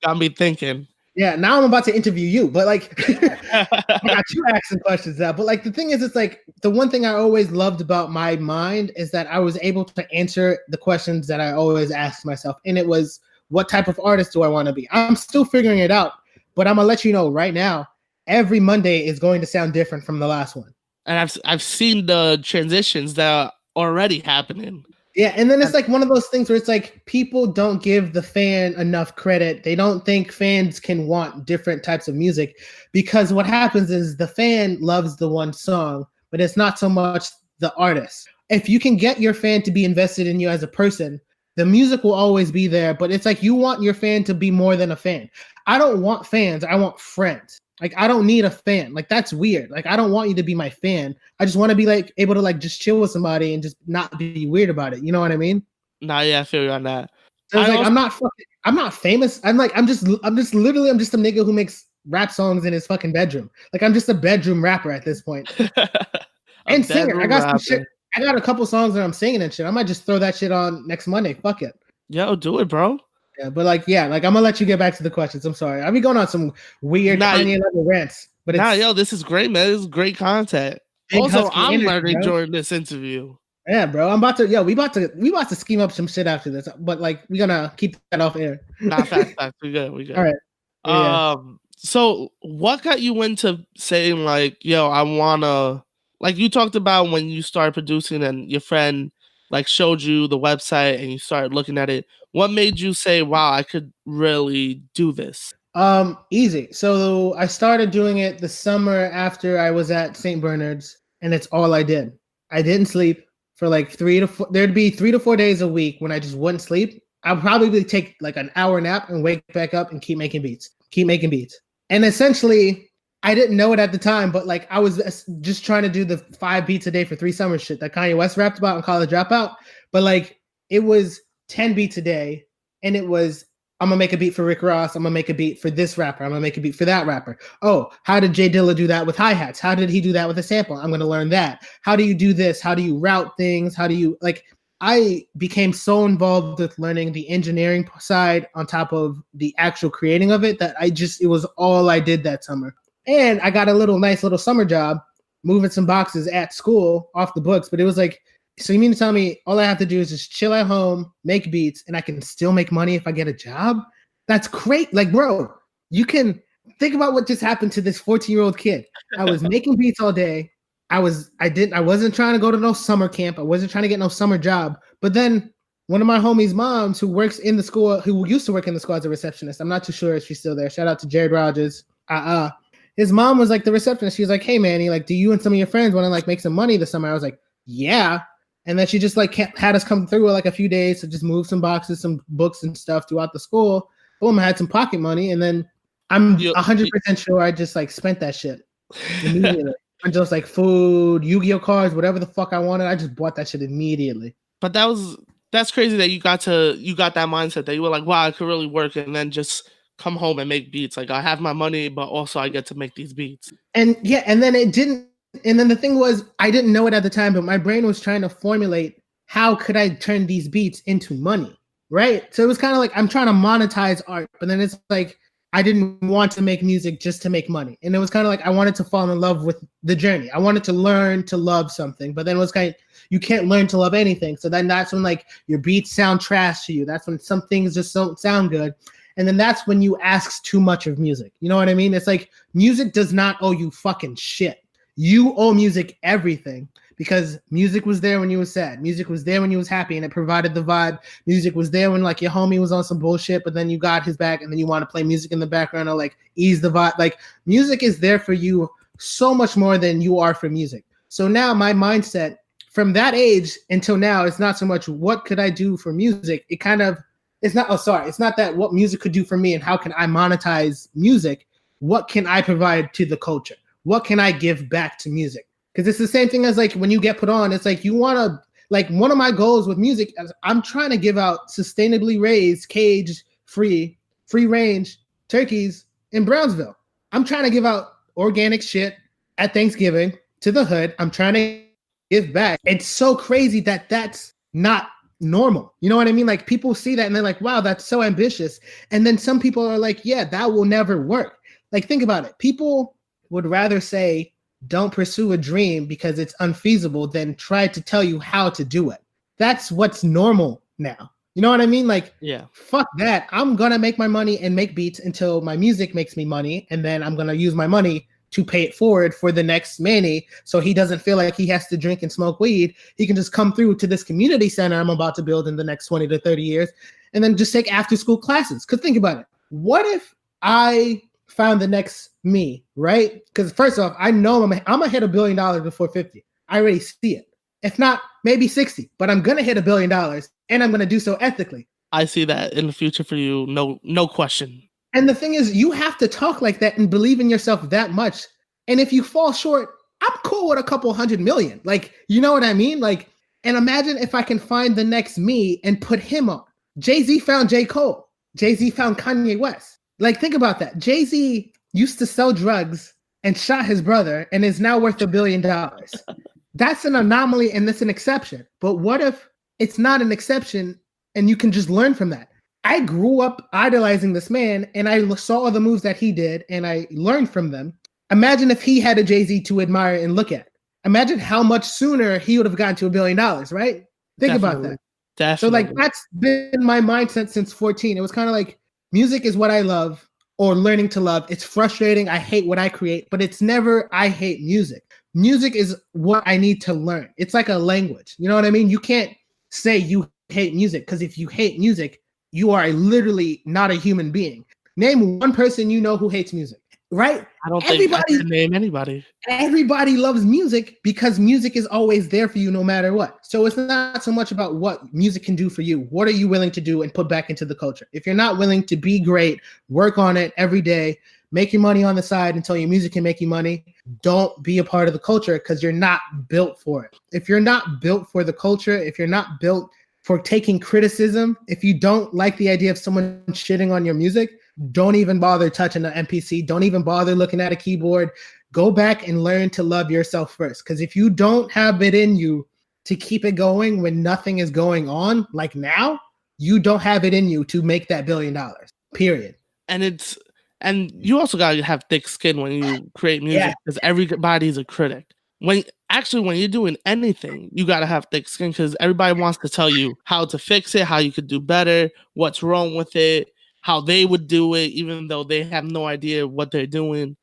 got me thinking. Yeah, now I'm about to interview you, but like, I got you asking questions now. But like, the thing is, it's like, the one thing I always loved about my mind is that I was able to answer the questions that I always asked myself. And it was, what type of artist do I want to be? I'm still figuring it out, but I'm gonna let you know right now, every Monday is going to sound different from the last one. And I've seen the transitions that are already happening. Yeah, and then it's like one of those things where it's like people don't give the fan enough credit. They don't think fans can want different types of music, because what happens is the fan loves the one song, but it's not so much the artist. If you can get your fan to be invested in you as a person, the music will always be there, but it's like you want your fan to be more than a fan. I don't want fans, I want friends. Like, I don't need a fan. Like, that's weird. Like, I don't want you to be my fan. I just want to be like able to like just chill with somebody and just not be weird about it. You know what I mean? Nah, yeah, I feel you on that. So like, I'm not famous. I'm just a nigga who makes rap songs in his fucking bedroom. Like, I'm just a bedroom rapper at this point. And singer. I got some shit. I got a couple songs that I'm singing and shit. I might just throw that shit on next Monday. Fuck it. Yo, do it, bro. Yeah, but like, I'm gonna let you get back to the questions. I'm sorry. I'll be going on some weird Kanye level rants. But yo, this is great, man. This is great content. Also, I'm learning during this interview. Yeah, bro. We about to scheme up some shit after this, but like we're gonna keep that off air. Nah, facts. We good. We All good. right. Yeah. So what got you into saying like, yo, I wanna like you talked about when you started producing and your friend like showed you the website and you started looking at it. What made you say, wow, I could really do this? Easy. So I started doing it the summer after I was at St. Bernard's, and it's all I did. I didn't sleep for like 3 to 4. There'd be 3 to 4 days a week when I just wouldn't sleep. I'd probably take like an hour nap and wake back up and keep making beats, And essentially, I didn't know it at the time, but like I was just trying to do the 5 beats a day for 3 summers shit that Kanye West rapped about in College Dropout. But like it was 10 beats a day, and it was I'm gonna make a beat for Rick Ross. I'm gonna make a beat for this rapper. I'm gonna make a beat for that rapper. Oh, how did Jay Dilla do that with hi-hats? How did he do that with a sample? I'm gonna learn that. How do you do this? How do you route things? How do you like? I became so involved with learning the engineering side on top of the actual creating of it that it was all I did that summer. And I got a nice little summer job moving some boxes at school off the books. But it was like, so you mean to tell me all I have to do is just chill at home, make beats, and I can still make money if I get a job? That's great. Like, bro, you can think about what just happened to this 14-year-old kid. I was making beats all day. I wasn't trying to go to no summer camp. I wasn't trying to get no summer job. But then one of my homies' moms who works in the school, who used to work in the school as a receptionist, I'm not too sure if she's still there. Shout out to Jared Rogers. His mom was like the receptionist. She was like, hey, Manny, like, do you and some of your friends want to like make some money this summer? I was like, yeah. And then she just like had us come through like a few days to just move some boxes, some books and stuff throughout the school. Boom, I had some pocket money. And then I'm 100% sure I just like spent that shit immediately. And just like food, Yu-Gi-Oh cards, whatever the fuck I wanted. I just bought that shit immediately. But that's crazy that you got that mindset that you were like, wow, I could really work and then just come home and make beats. Like I have my money, but also I get to make these beats. And yeah, and then it didn't. And then the thing was, I didn't know it at the time, but my brain was trying to formulate how could I turn these beats into money, right? So it was kind of like I'm trying to monetize art, but then it's like I didn't want to make music just to make money. And it was kind of like I wanted to fall in love with the journey. I wanted to learn to love something, but then it was kind of, you can't learn to love anything. So then that's when like your beats sound trash to you. That's when some things just don't sound good. And then that's when you ask too much of music. You know what I mean? It's like music does not owe you fucking shit. You owe music everything because music was there when you was sad. Music was there when you was happy and it provided the vibe. Music was there when like your homie was on some bullshit, but then you got his back and then you want to play music in the background or like ease the vibe. Like music is there for you so much more than you are for music. So now my mindset from that age until now, it's not so much what could I do for music. It's not that what music could do for me and how can I monetize music. What can I provide to the culture? What can I give back to music? Because it's the same thing as like when you get put on, it's like you want to, like one of my goals with music is I'm trying to give out sustainably raised, cage free range turkeys in Brownsville. I'm trying to give out organic shit at Thanksgiving to the hood. I'm trying to give back. It's so crazy that that's not normal. You know what I mean? Like people see that and they're like, wow, that's so ambitious. And then some people are like, yeah, that will never work. Like think about it. People would rather say don't pursue a dream because it's unfeasible than try to tell you how to do it. That's what's normal now. You know what I mean? Like, yeah, fuck that. I'm going to make my money and make beats until my music makes me money. And then I'm going to use my money to pay it forward for the next Manny. So he doesn't feel like he has to drink and smoke weed. He can just come through to this community center I'm about to build in the next 20 to 30 years and then just take after school classes. Because think about it. What if I found the next me, right? Because first off, I know I'm gonna hit $1 billion before 50. I already see it. If not, maybe 60, but I'm gonna hit $1 billion and I'm gonna do so ethically. I see that in the future for you, no question. And the thing is, you have to talk like that and believe in yourself that much. And if you fall short, I'm cool with a couple 100 million. Like, you know what I mean? Like, and imagine if I can find the next me and put him on. Jay-Z found J. Cole. Jay-Z found Kanye West. Like, think about that. Jay-Z used to sell drugs and shot his brother and is now worth $1 billion. That's an anomaly and that's an exception. But what if it's not an exception and you can just learn from that? I grew up idolizing this man and I saw the moves that he did and I learned from them. Imagine if he had a Jay-Z to admire and look at. imagine how much sooner he would have gotten to $1 billion, right? Think about that. Definitely. So like that's been my mindset since 14. It was kind of like music is what I love or learning to love. It's frustrating. I hate what I create, but it's never I hate music. Music is what I need to learn. It's like a language. You know what I mean? You can't say you hate music because if you hate music, you are literally not a human being. Name one person you know who hates music, right? I don't think I can name anybody. Everybody loves music because music is always there for you no matter what. So it's not so much about what music can do for you. What are you willing to do and put back into the culture? If you're not willing to be great, work on it every day, make your money on the side until your music can make you money, don't be a part of the culture because you're not built for it. If you're not built for the culture, if you're not built for taking criticism, if you don't like the idea of someone shitting on your music, don't even bother touching the MPC. Don't even bother looking at a keyboard. Go back and learn to love yourself first. Because if you don't have it in you to keep it going when nothing is going on, like now, you don't have it in you to make that $1 billion, period. And you also got to have thick skin when you create music because everybody's a critic. When you're doing anything, you got to have thick skin because everybody wants to tell you how to fix it, how you could do better, what's wrong with it, how they would do it, even though they have no idea what they're doing.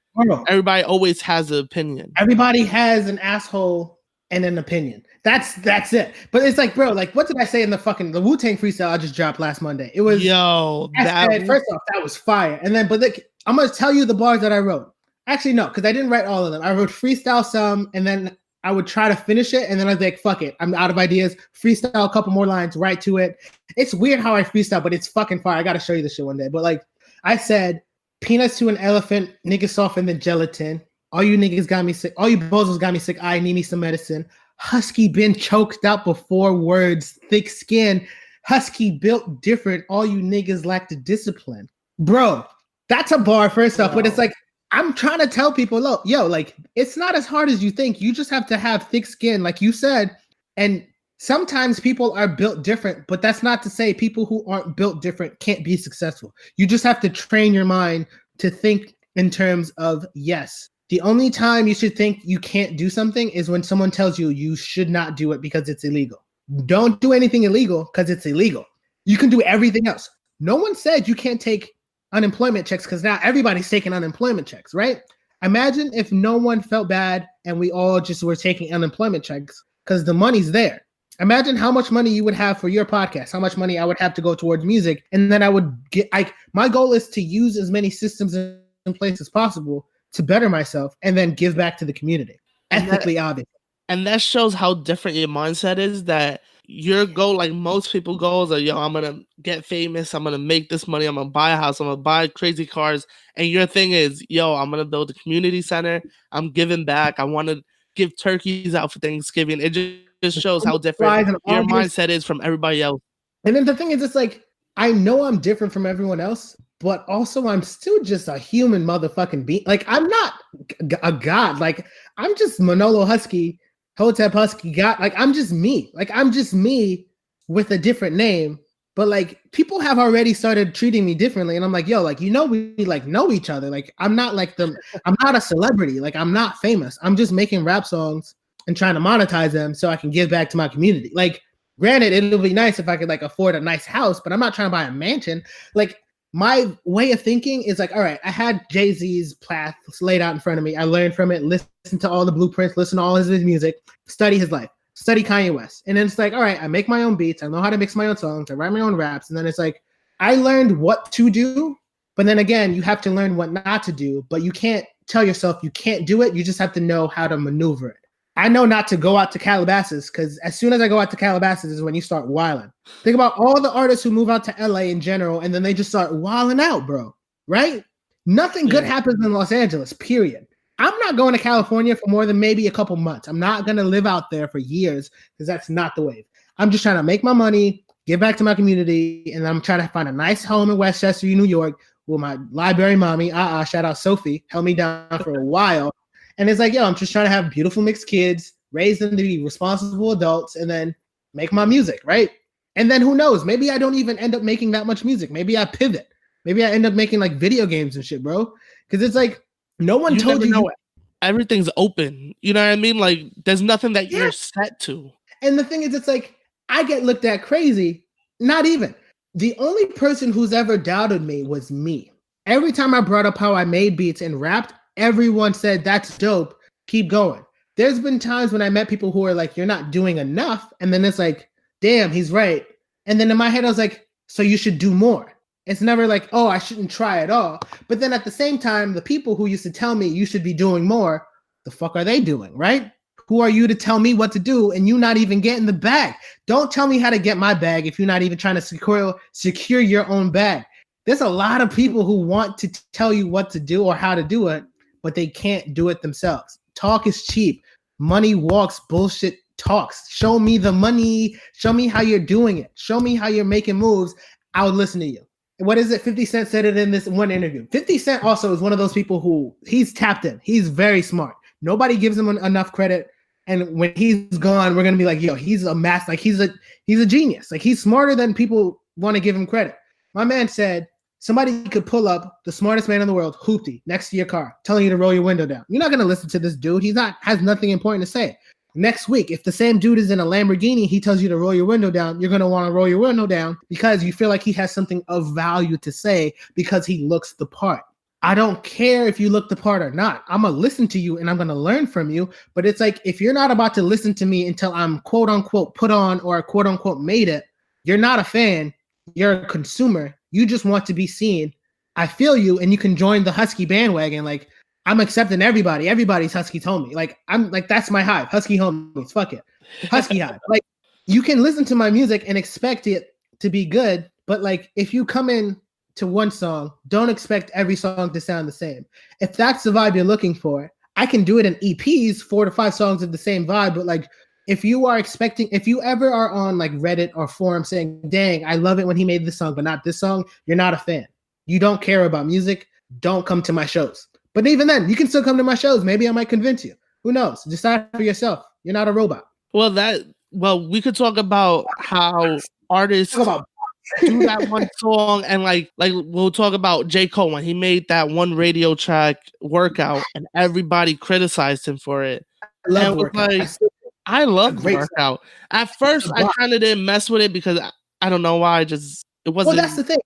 Everybody always has an opinion. Everybody has an asshole and an opinion. That's it. But it's like, bro, like what did I say in the Wu-Tang freestyle I just dropped last Monday? It was first off, that was fire. And then, but look, I'm gonna tell you the bars that I wrote. Actually, no, because I didn't write all of them. I wrote freestyle some, and then I would try to finish it, and then I was like, fuck it, I'm out of ideas. Freestyle a couple more lines, write to it. It's weird how I freestyle, but it's fucking fire. I gotta show you this shit one day. But like I said, peanuts to an elephant, niggas softer than gelatin. All you niggas got me sick. All you bozos got me sick. I need me some medicine. Husky been choked out before words. Thick skin. Husky built different. All you niggas lack the discipline. Bro, that's a bar first off, but it's like, I'm trying to tell people, look, yo, like, it's not as hard as you think. You just have to have thick skin, like you said. And sometimes people are built different, but that's not to say people who aren't built different can't be successful. You just have to train your mind to think in terms of, yes, the only time you should think you can't do something is when someone tells you you should not do it because it's illegal. Don't do anything illegal because it's illegal. You can do everything else. No one said you can't take unemployment checks because now everybody's taking unemployment checks, right? Imagine if no one felt bad and we all just were taking unemployment checks because the money's there. Imagine how much money you would have for your podcast, how much money I would have to go towards music. And then I would get, my goal is to use as many systems in place as possible to better myself and then give back to the community. Ethically, obvious. And that shows how different your mindset is, that your goal, like most people goals are, yo, I'm going to get famous. I'm going to make this money. I'm going to buy a house. I'm going to buy crazy cars. And your thing is, yo, I'm going to build a community center. I'm giving back. I want to give turkeys out for Thanksgiving. It just shows how different your mindset is from everybody else. And then the thing is, it's like, I know I'm different from everyone else, but also I'm still just a human motherfucking being. Like, I'm not a god. Like, I'm just Manolo Husky, Hotep Husky God. Like, I'm just me. Like, I'm just me with a different name. But like, people have already started treating me differently. And I'm like, yo, like, you know, we like know each other. Like, I'm not like I'm not a celebrity. Like, I'm not famous. I'm just making rap songs and trying to monetize them so I can give back to my community. Like, granted, it'll be nice if I could like afford a nice house, but I'm not trying to buy a mansion. Like, my way of thinking is like, all right, I had Jay-Z's path laid out in front of me. I learned from it, listen to all the blueprints, listen to all his music, study his life, study Kanye West. And then it's like, all right, I make my own beats. I know how to mix my own songs. I write my own raps. And then it's like, I learned what to do. But then again, you have to learn what not to do. But you can't tell yourself you can't do it. You just have to know how to maneuver it. I know not to go out to Calabasas because as soon as I go out to Calabasas is when you start wilding. Think about all the artists who move out to LA in general and then they just start wilding out, bro. Right? Nothing good happens in Los Angeles, period. I'm not going to California for more than maybe a couple months. I'm not going to live out there for years because that's not the wave. I'm just trying to make my money, give back to my community, and I'm trying to find a nice home in Westchester, New York with my library mommy. Shout out Sophie, held me down for a while. And it's like, yo, I'm just trying to have beautiful mixed kids, raise them to be responsible adults, and then make my music, right? And then who knows? Maybe I don't even end up making that much music. Maybe I pivot. Maybe I end up making like video games and shit, bro. Because it's like, no one told you. everything's open. You know what I mean? Like there's nothing that you're set to. And the thing is, it's like I get looked at crazy. Not even. The only person who's ever doubted me was me. Every time I brought up how I made beats and rapped, everyone said, that's dope. Keep going. There's been times when I met people who are like, you're not doing enough. And then it's like, damn, he's right. And then in my head, I was like, so you should do more. It's never like, oh, I shouldn't try at all. But then at the same time, the people who used to tell me you should be doing more, the fuck are they doing, right? Who are you to tell me what to do and you not even getting the bag? Don't tell me how to get my bag if you're not even trying to secure your own bag. There's a lot of people who want to tell you what to do or how to do it, but they can't do it themselves. Talk is cheap. Money walks, bullshit talks. Show me the money. Show me how you're doing it. Show me how you're making moves. I'll listen to you. What is it? 50 Cent said it in this one interview. 50 Cent also is one of those people who he's tapped in. He's very smart. Nobody gives him enough credit. And when he's gone, we're gonna be like, yo, he's a master. Like he's a genius. Like he's smarter than people want to give him credit. My man said somebody could pull up the smartest man in the world, Hoopty, next to your car, telling you to roll your window down. You're not gonna listen to this dude. Has nothing important to say. Next week, if the same dude is in a Lamborghini, he tells you to roll your window down, you're gonna want to roll your window down because you feel like he has something of value to say because he looks the part. I don't care if you look the part or not. I'm going to listen to you and I'm going to learn from you. But it's like, if you're not about to listen to me until I'm quote unquote put on or quote unquote made it, you're not a fan. You're a consumer. You just want to be seen. I feel you. And you can join the Husky bandwagon. Like I'm accepting everybody. Everybody's Husky told me. Like I'm like, that's my hive. Husky homies. Fuck it. Husky hive. Like you can listen to my music and expect it to be good. But like, if you come in to one song, don't expect every song to sound the same. If that's the vibe you're looking for, I can do it in EPs, 4 to 5 songs of the same vibe. But like, if you ever are on like Reddit or forum saying, dang, I love it when he made this song, but not this song, you're not a fan. You don't care about music. Don't come to my shows. But even then, you can still come to my shows. Maybe I might convince you. Who knows? Decide for yourself. You're not a robot. Well, we could talk about how artists do that one song, and like we'll talk about J. Cole when he made that one radio track Workout and everybody criticized him for it. I love Workout. I love Workout. At first I kind of didn't mess with it because I don't know why, it wasn't. Well, that's the thing.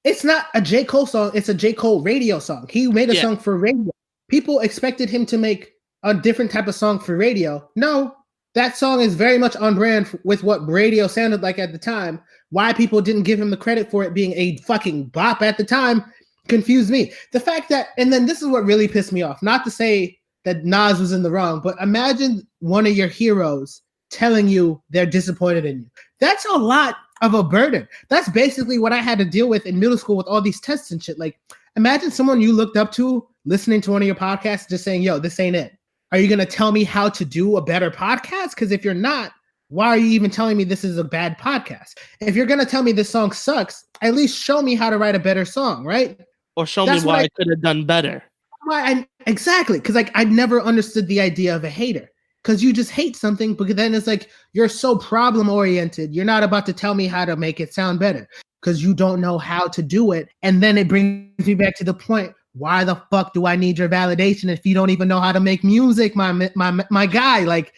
It's not a J. Cole song, it's a J. Cole radio song. He made a song for radio. People expected him to make a different type of song for radio. No, that song is very much on brand with what radio sounded like at the time. Why people didn't give him the credit for it being a fucking bop at the time confused me. The fact that, and then this is what really pissed me off. Not to say that Nas was in the wrong, but imagine one of your heroes telling you they're disappointed in you. That's a lot of a burden. That's basically what I had to deal with in middle school with all these tests and shit. Like, imagine someone you looked up to listening to one of your podcasts just saying, yo, this ain't it. Are you going to tell me how to do a better podcast? Because if you're not, why are you even telling me this is a bad podcast? If you're going to tell me this song sucks, at least show me how to write a better song, right? Or show me why I could have done better. Exactly. Because like I never understood the idea of a hater. Because you just hate something, but then it's like you're so problem-oriented. You're not about to tell me how to make it sound better because you don't know how to do it. And then it brings me back to the point, why the fuck do I need your validation if you don't even know how to make music, my guy? Like,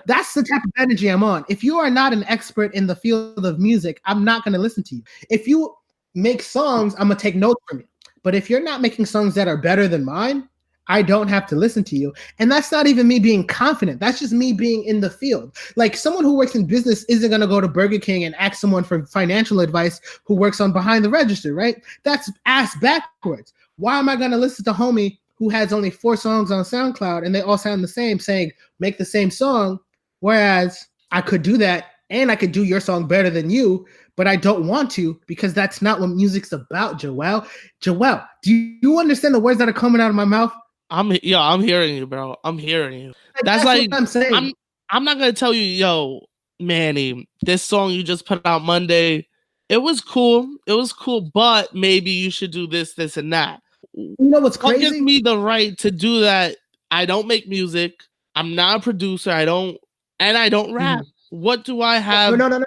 that's the type of energy I'm on. If you are not an expert in the field of music, I'm not going to listen to you. If you make songs, I'm going to take notes from you. But if you're not making songs that are better than mine, I don't have to listen to you. And that's not even me being confident. That's just me being in the field. Like someone who works in business isn't going to go to Burger King and ask someone for financial advice who works on behind the register, right? That's ass backwards. Why am I going to listen to homie who has only 4 songs on SoundCloud and they all sound the same saying, make the same song? Whereas I could do that and I could do your song better than you, but I don't want to because that's not what music's about, Joel. Joel, do you understand the words that are coming out of my mouth? I'm hearing you, bro. I'm hearing you. That's like what I'm saying. I'm not gonna tell you, yo, Manny, this song you just put out Monday, it was cool. It was cool, but maybe you should do this, this, and that. You know what's crazy? Don't give me the right to do that. I don't make music. I'm not a producer. I don't rap. What do I have? No.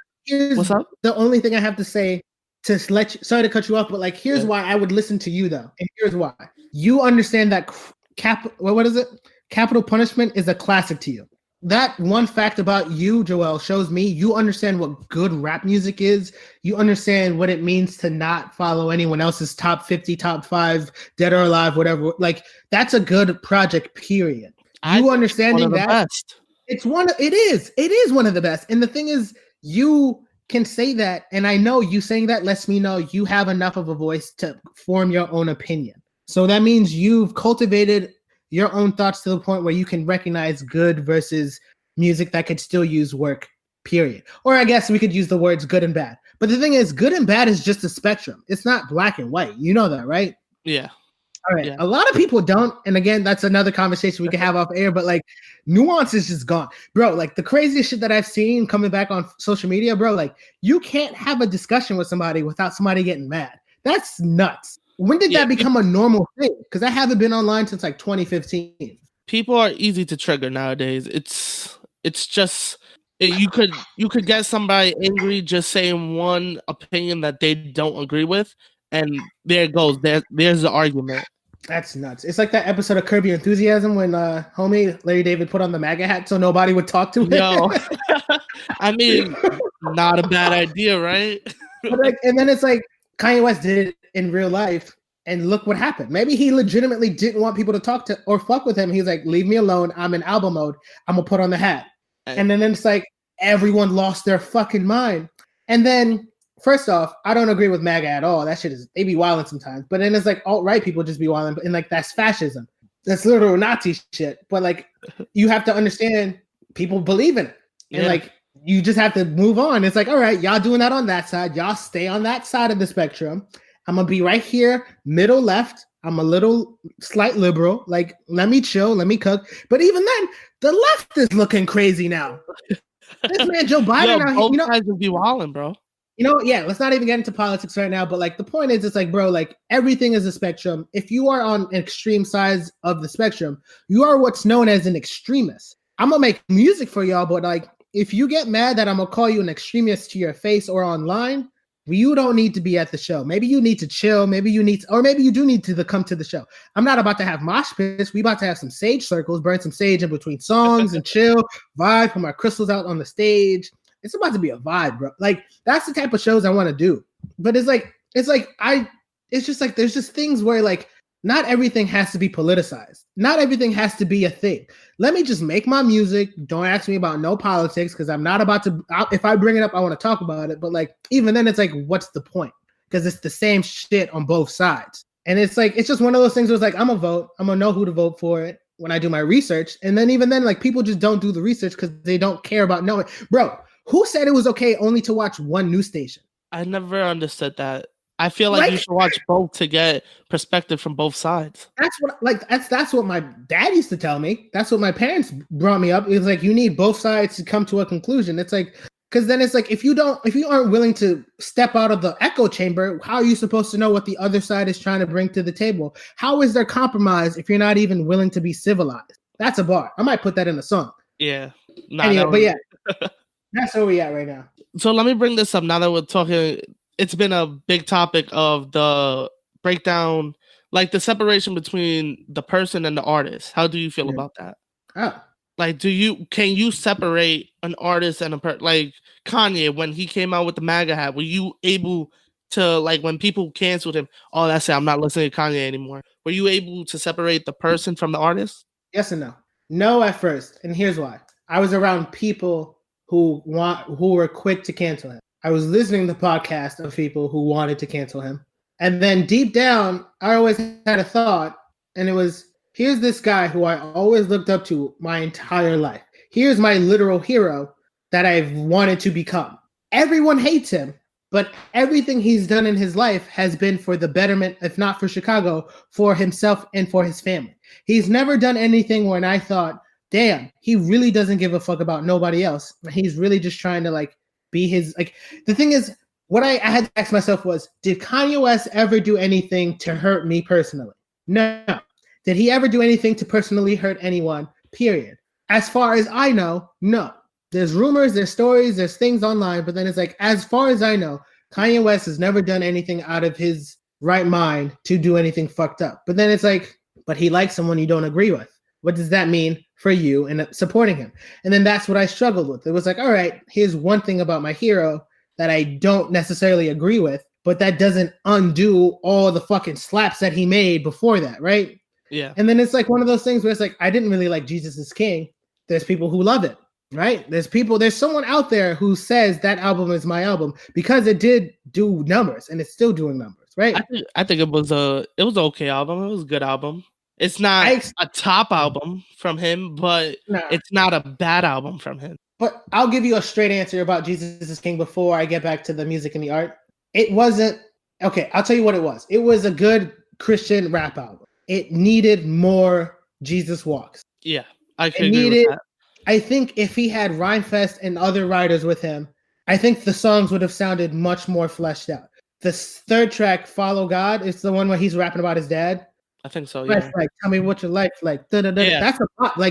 What's up? The only thing I have to say to let you, sorry to cut you off, but like, here's why I would listen to you though. And here's why. You understand that what is it? capital punishment is a classic to you. That one fact about you, Joel, shows me you understand what good rap music is. You understand what it means to not follow anyone else's top 50, top 5, dead or alive, whatever. Like, that's a good project, period. You understanding that best. It is one of the best. And the thing is, you can say that, and I know you saying that lets me know you have enough of a voice to form your own opinion. So that means you've cultivated your own thoughts to the point where you can recognize good versus music that could still use work, period. Or I guess we could use the words good and bad. But the thing is, good and bad is just a spectrum. It's not black and white. You know that, right? Yeah. All right. Yeah. A lot of people don't. And again, that's another conversation we can have off air, but like nuance is just gone. Bro, like the craziest shit that I've seen coming back on social media, bro, like you can't have a discussion with somebody without somebody getting mad. That's nuts. When did that become a normal thing? Because I haven't been online since like 2015. People are easy to trigger nowadays. It's just you could get somebody angry just saying one opinion that they don't agree with, and there it goes. There's the argument. That's nuts. It's like that episode of Curb Your Enthusiasm when homie Larry David put on the MAGA hat so nobody would talk to him. No, I mean, not a bad idea, right? But like, and then it's like Kanye West did it in real life, and look what happened. Maybe he legitimately didn't want people to talk to or fuck with him. He's like, leave me alone. I'm in album mode. I'm gonna put on the hat. And then it's like everyone lost their fucking mind. And then first off, I don't agree with MAGA at all. That shit they be wilding sometimes. But then it's like alt-right people just be wilding, and like that's fascism. That's literal Nazi shit. But like you have to understand people believe in it. And like you just have to move on. It's like, all right, y'all doing that on that side. Y'all stay on that side of the spectrum. I'm gonna be right here, middle left. I'm a little slight liberal. Like, let me chill, let me cook. But even then, the left is looking crazy now. This man Joe Biden out here, both sides will be wilding, bro. You know, yeah, let's not even get into politics right now. But like the point is, it's like, bro, like everything is a spectrum. If you are on extreme sides of the spectrum, you are what's known as an extremist. I'm gonna make music for y'all, but like if you get mad that I'm gonna call you an extremist to your face or online, you don't need to be at the show. Maybe you need to chill. Maybe you need to, or maybe you do need to come to the show. I'm not about to have mosh pits. We about to have some sage circles, burn some sage in between songs and chill, vibe, put my crystals out on the stage. It's about to be a vibe, bro. Like that's the type of shows I want to do. But it's just like there's just things where like not everything has to be politicized. Not everything has to be a thing. Let me just make my music. Don't ask me about no politics because I'm not about to. If I bring it up, I want to talk about it. But like even then, it's like, what's the point? Because it's the same shit on both sides. And it's like it's just one of those things where it's like I'm gonna vote. I'm gonna know who to vote for it when I do my research. And then even then, like people just don't do the research because they don't care about knowing. Bro, who said it was okay only to watch one news station? I never understood that. I feel like you should watch both to get perspective from both sides. That's what my dad used to tell me. That's what my parents brought me up. It was like you need both sides to come to a conclusion. It's like because then it's like if you aren't willing to step out of the echo chamber, how are you supposed to know what the other side is trying to bring to the table? How is there compromise if you're not even willing to be civilized? That's a bar. I might put that in a song. Yeah. But yeah, that's where we at right now. So let me bring this up now that we're talking. It's been a big topic of the breakdown, like the separation between the person and the artist. How do you feel about that? Oh. Like, can you separate an artist and like Kanye when he came out with the MAGA hat? Were you able to, like, when people canceled him, oh, that's it, I'm not listening to Kanye anymore. Were you able to separate the person from the artist? Yes and no. No at first, and here's why. I was around people who were quick to cancel him. I was listening to podcasts of people who wanted to cancel him. And then deep down, I always had a thought, and it was, here's this guy who I always looked up to my entire life. Here's my literal hero that I've wanted to become. Everyone hates him, but everything he's done in his life has been for the betterment, if not for Chicago, for himself and for his family. He's never done anything when I thought, damn, he really doesn't give a fuck about nobody else. He's really just trying to like be his, like, the thing is, what I had to ask myself was, did Kanye West ever do anything to hurt me personally? No. Did he ever do anything to personally hurt anyone? Period. As far as I know, no. There's rumors, there's stories, there's things online, but then it's like, as far as I know, Kanye West has never done anything out of his right mind to do anything fucked up. But then it's like, but he likes someone you don't agree with. What does that mean for you and supporting him? And then that's what I struggled with. It was like, all right, here's one thing about my hero that I don't necessarily agree with, but that doesn't undo all the fucking slaps that he made before that, right? Yeah. And then it's like one of those things where it's like, I didn't really like Jesus is King. There's people who love it, right? There's someone out there who says that album is my album because it did do numbers and it's still doing numbers, right? I think it was an okay album. It was a good album. It's not a top album from him, but it's not a bad album from him. But I'll give you a straight answer about Jesus is King before I get back to the music and the art. It wasn't okay. I'll tell you what it was. It was a good Christian rap album. It needed more Jesus walks. Yeah, I can agree with that. I think if he had Rhymefest and other writers with him, I think the songs would have sounded much more fleshed out. The third track, Follow God, is the one where he's rapping about his dad. I think so. Yeah. Like, tell me what your life like. Yeah.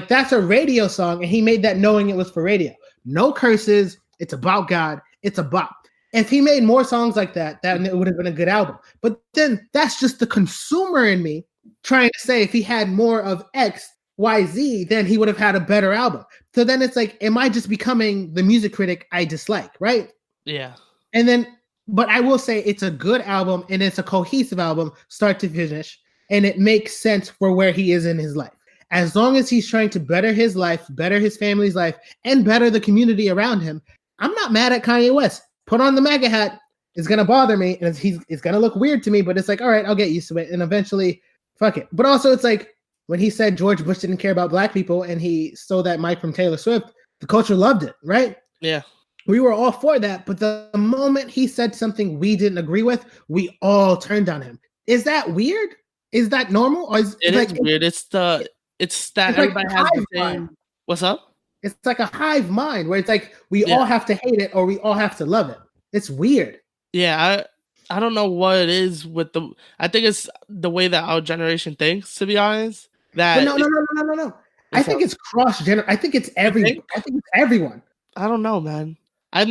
That's a radio song, and he made that knowing it was for radio. No curses. It's about God. It's a bop. If he made more songs like that, it would have been a good album. But then that's just the consumer in me trying to say if he had more of X, Y, Z, then he would have had a better album. So then it's like, am I just becoming the music critic I dislike, right? Yeah. And then, but I will say it's a good album and it's a cohesive album, start to finish. And it makes sense for where he is in his life. As long as he's trying to better his life, better his family's life, and better the community around him, I'm not mad at Kanye West. Put on the MAGA hat. It's going to bother me. And it's going to look weird to me, but it's like, all right, I'll get used to it. And eventually, fuck it. But also it's like when he said George Bush didn't care about black people and he stole that mic from Taylor Swift, the culture loved it, right? Yeah. We were all for that. But the moment he said something we didn't agree with, we all turned on him. Is that weird? Is that normal? Or is weird. It's that everybody has the same. What's up? It's like a hive mind where it's like we all have to hate it or we all have to love it. It's weird. Yeah, I don't know what it is with I think it's the way that our generation thinks, to be honest. No. I think it's cross-generation. I think it's everyone. I think it's everyone. I don't know, man. I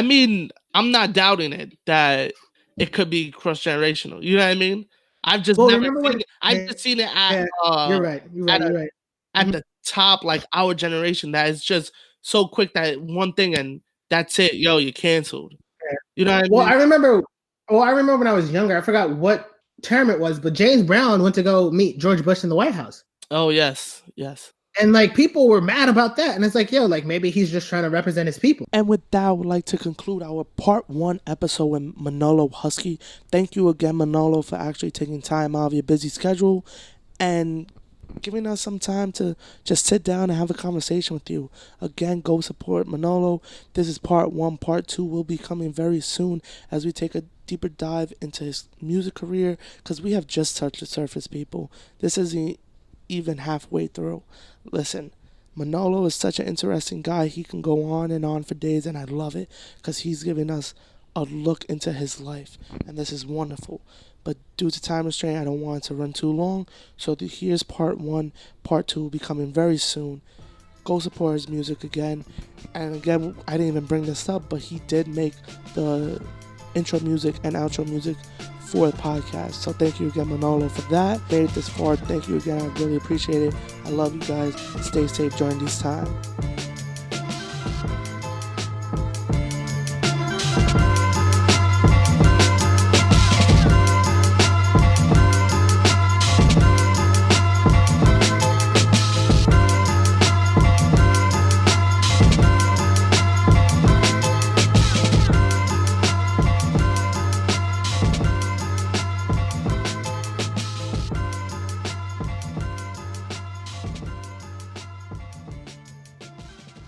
mean, I'm not doubting it that it could be cross-generational. You know what I mean? I've just just seen it at you're right. At the top, like our generation, that is just so quick that one thing and that's it. Yo, you're canceled. Yeah. You know what I mean? Well, I remember when I was younger, I forgot what term it was, but James Brown went to go meet George Bush in the White House. Oh, yes. And like people were mad about that. And it's like, yo, like maybe he's just trying to represent his people. And with that, I would like to conclude our part 1 episode with Manolo Husky. Thank you again, Manolo, for actually taking time out of your busy schedule and giving us some time to just sit down and have a conversation with you. Again, go support Manolo. This is part 1. Part 2 will be coming very soon as we take a deeper dive into his music career, because we have just touched the surface, people. This isn't even halfway through. Listen, Manolo is such an interesting guy. He can go on and on for days, and I love it because he's giving us a look into his life, and this is wonderful. But due to time restraint, I don't want it to run too long. So here's part 1. Part 2 will be coming very soon. Go support his music again. And again, I didn't even bring this up, but he did make the intro music and outro music for the podcast. So thank you again, Manolo, for that. Made it this far. Thank you again. I really appreciate it. I love you guys. Stay safe during this time.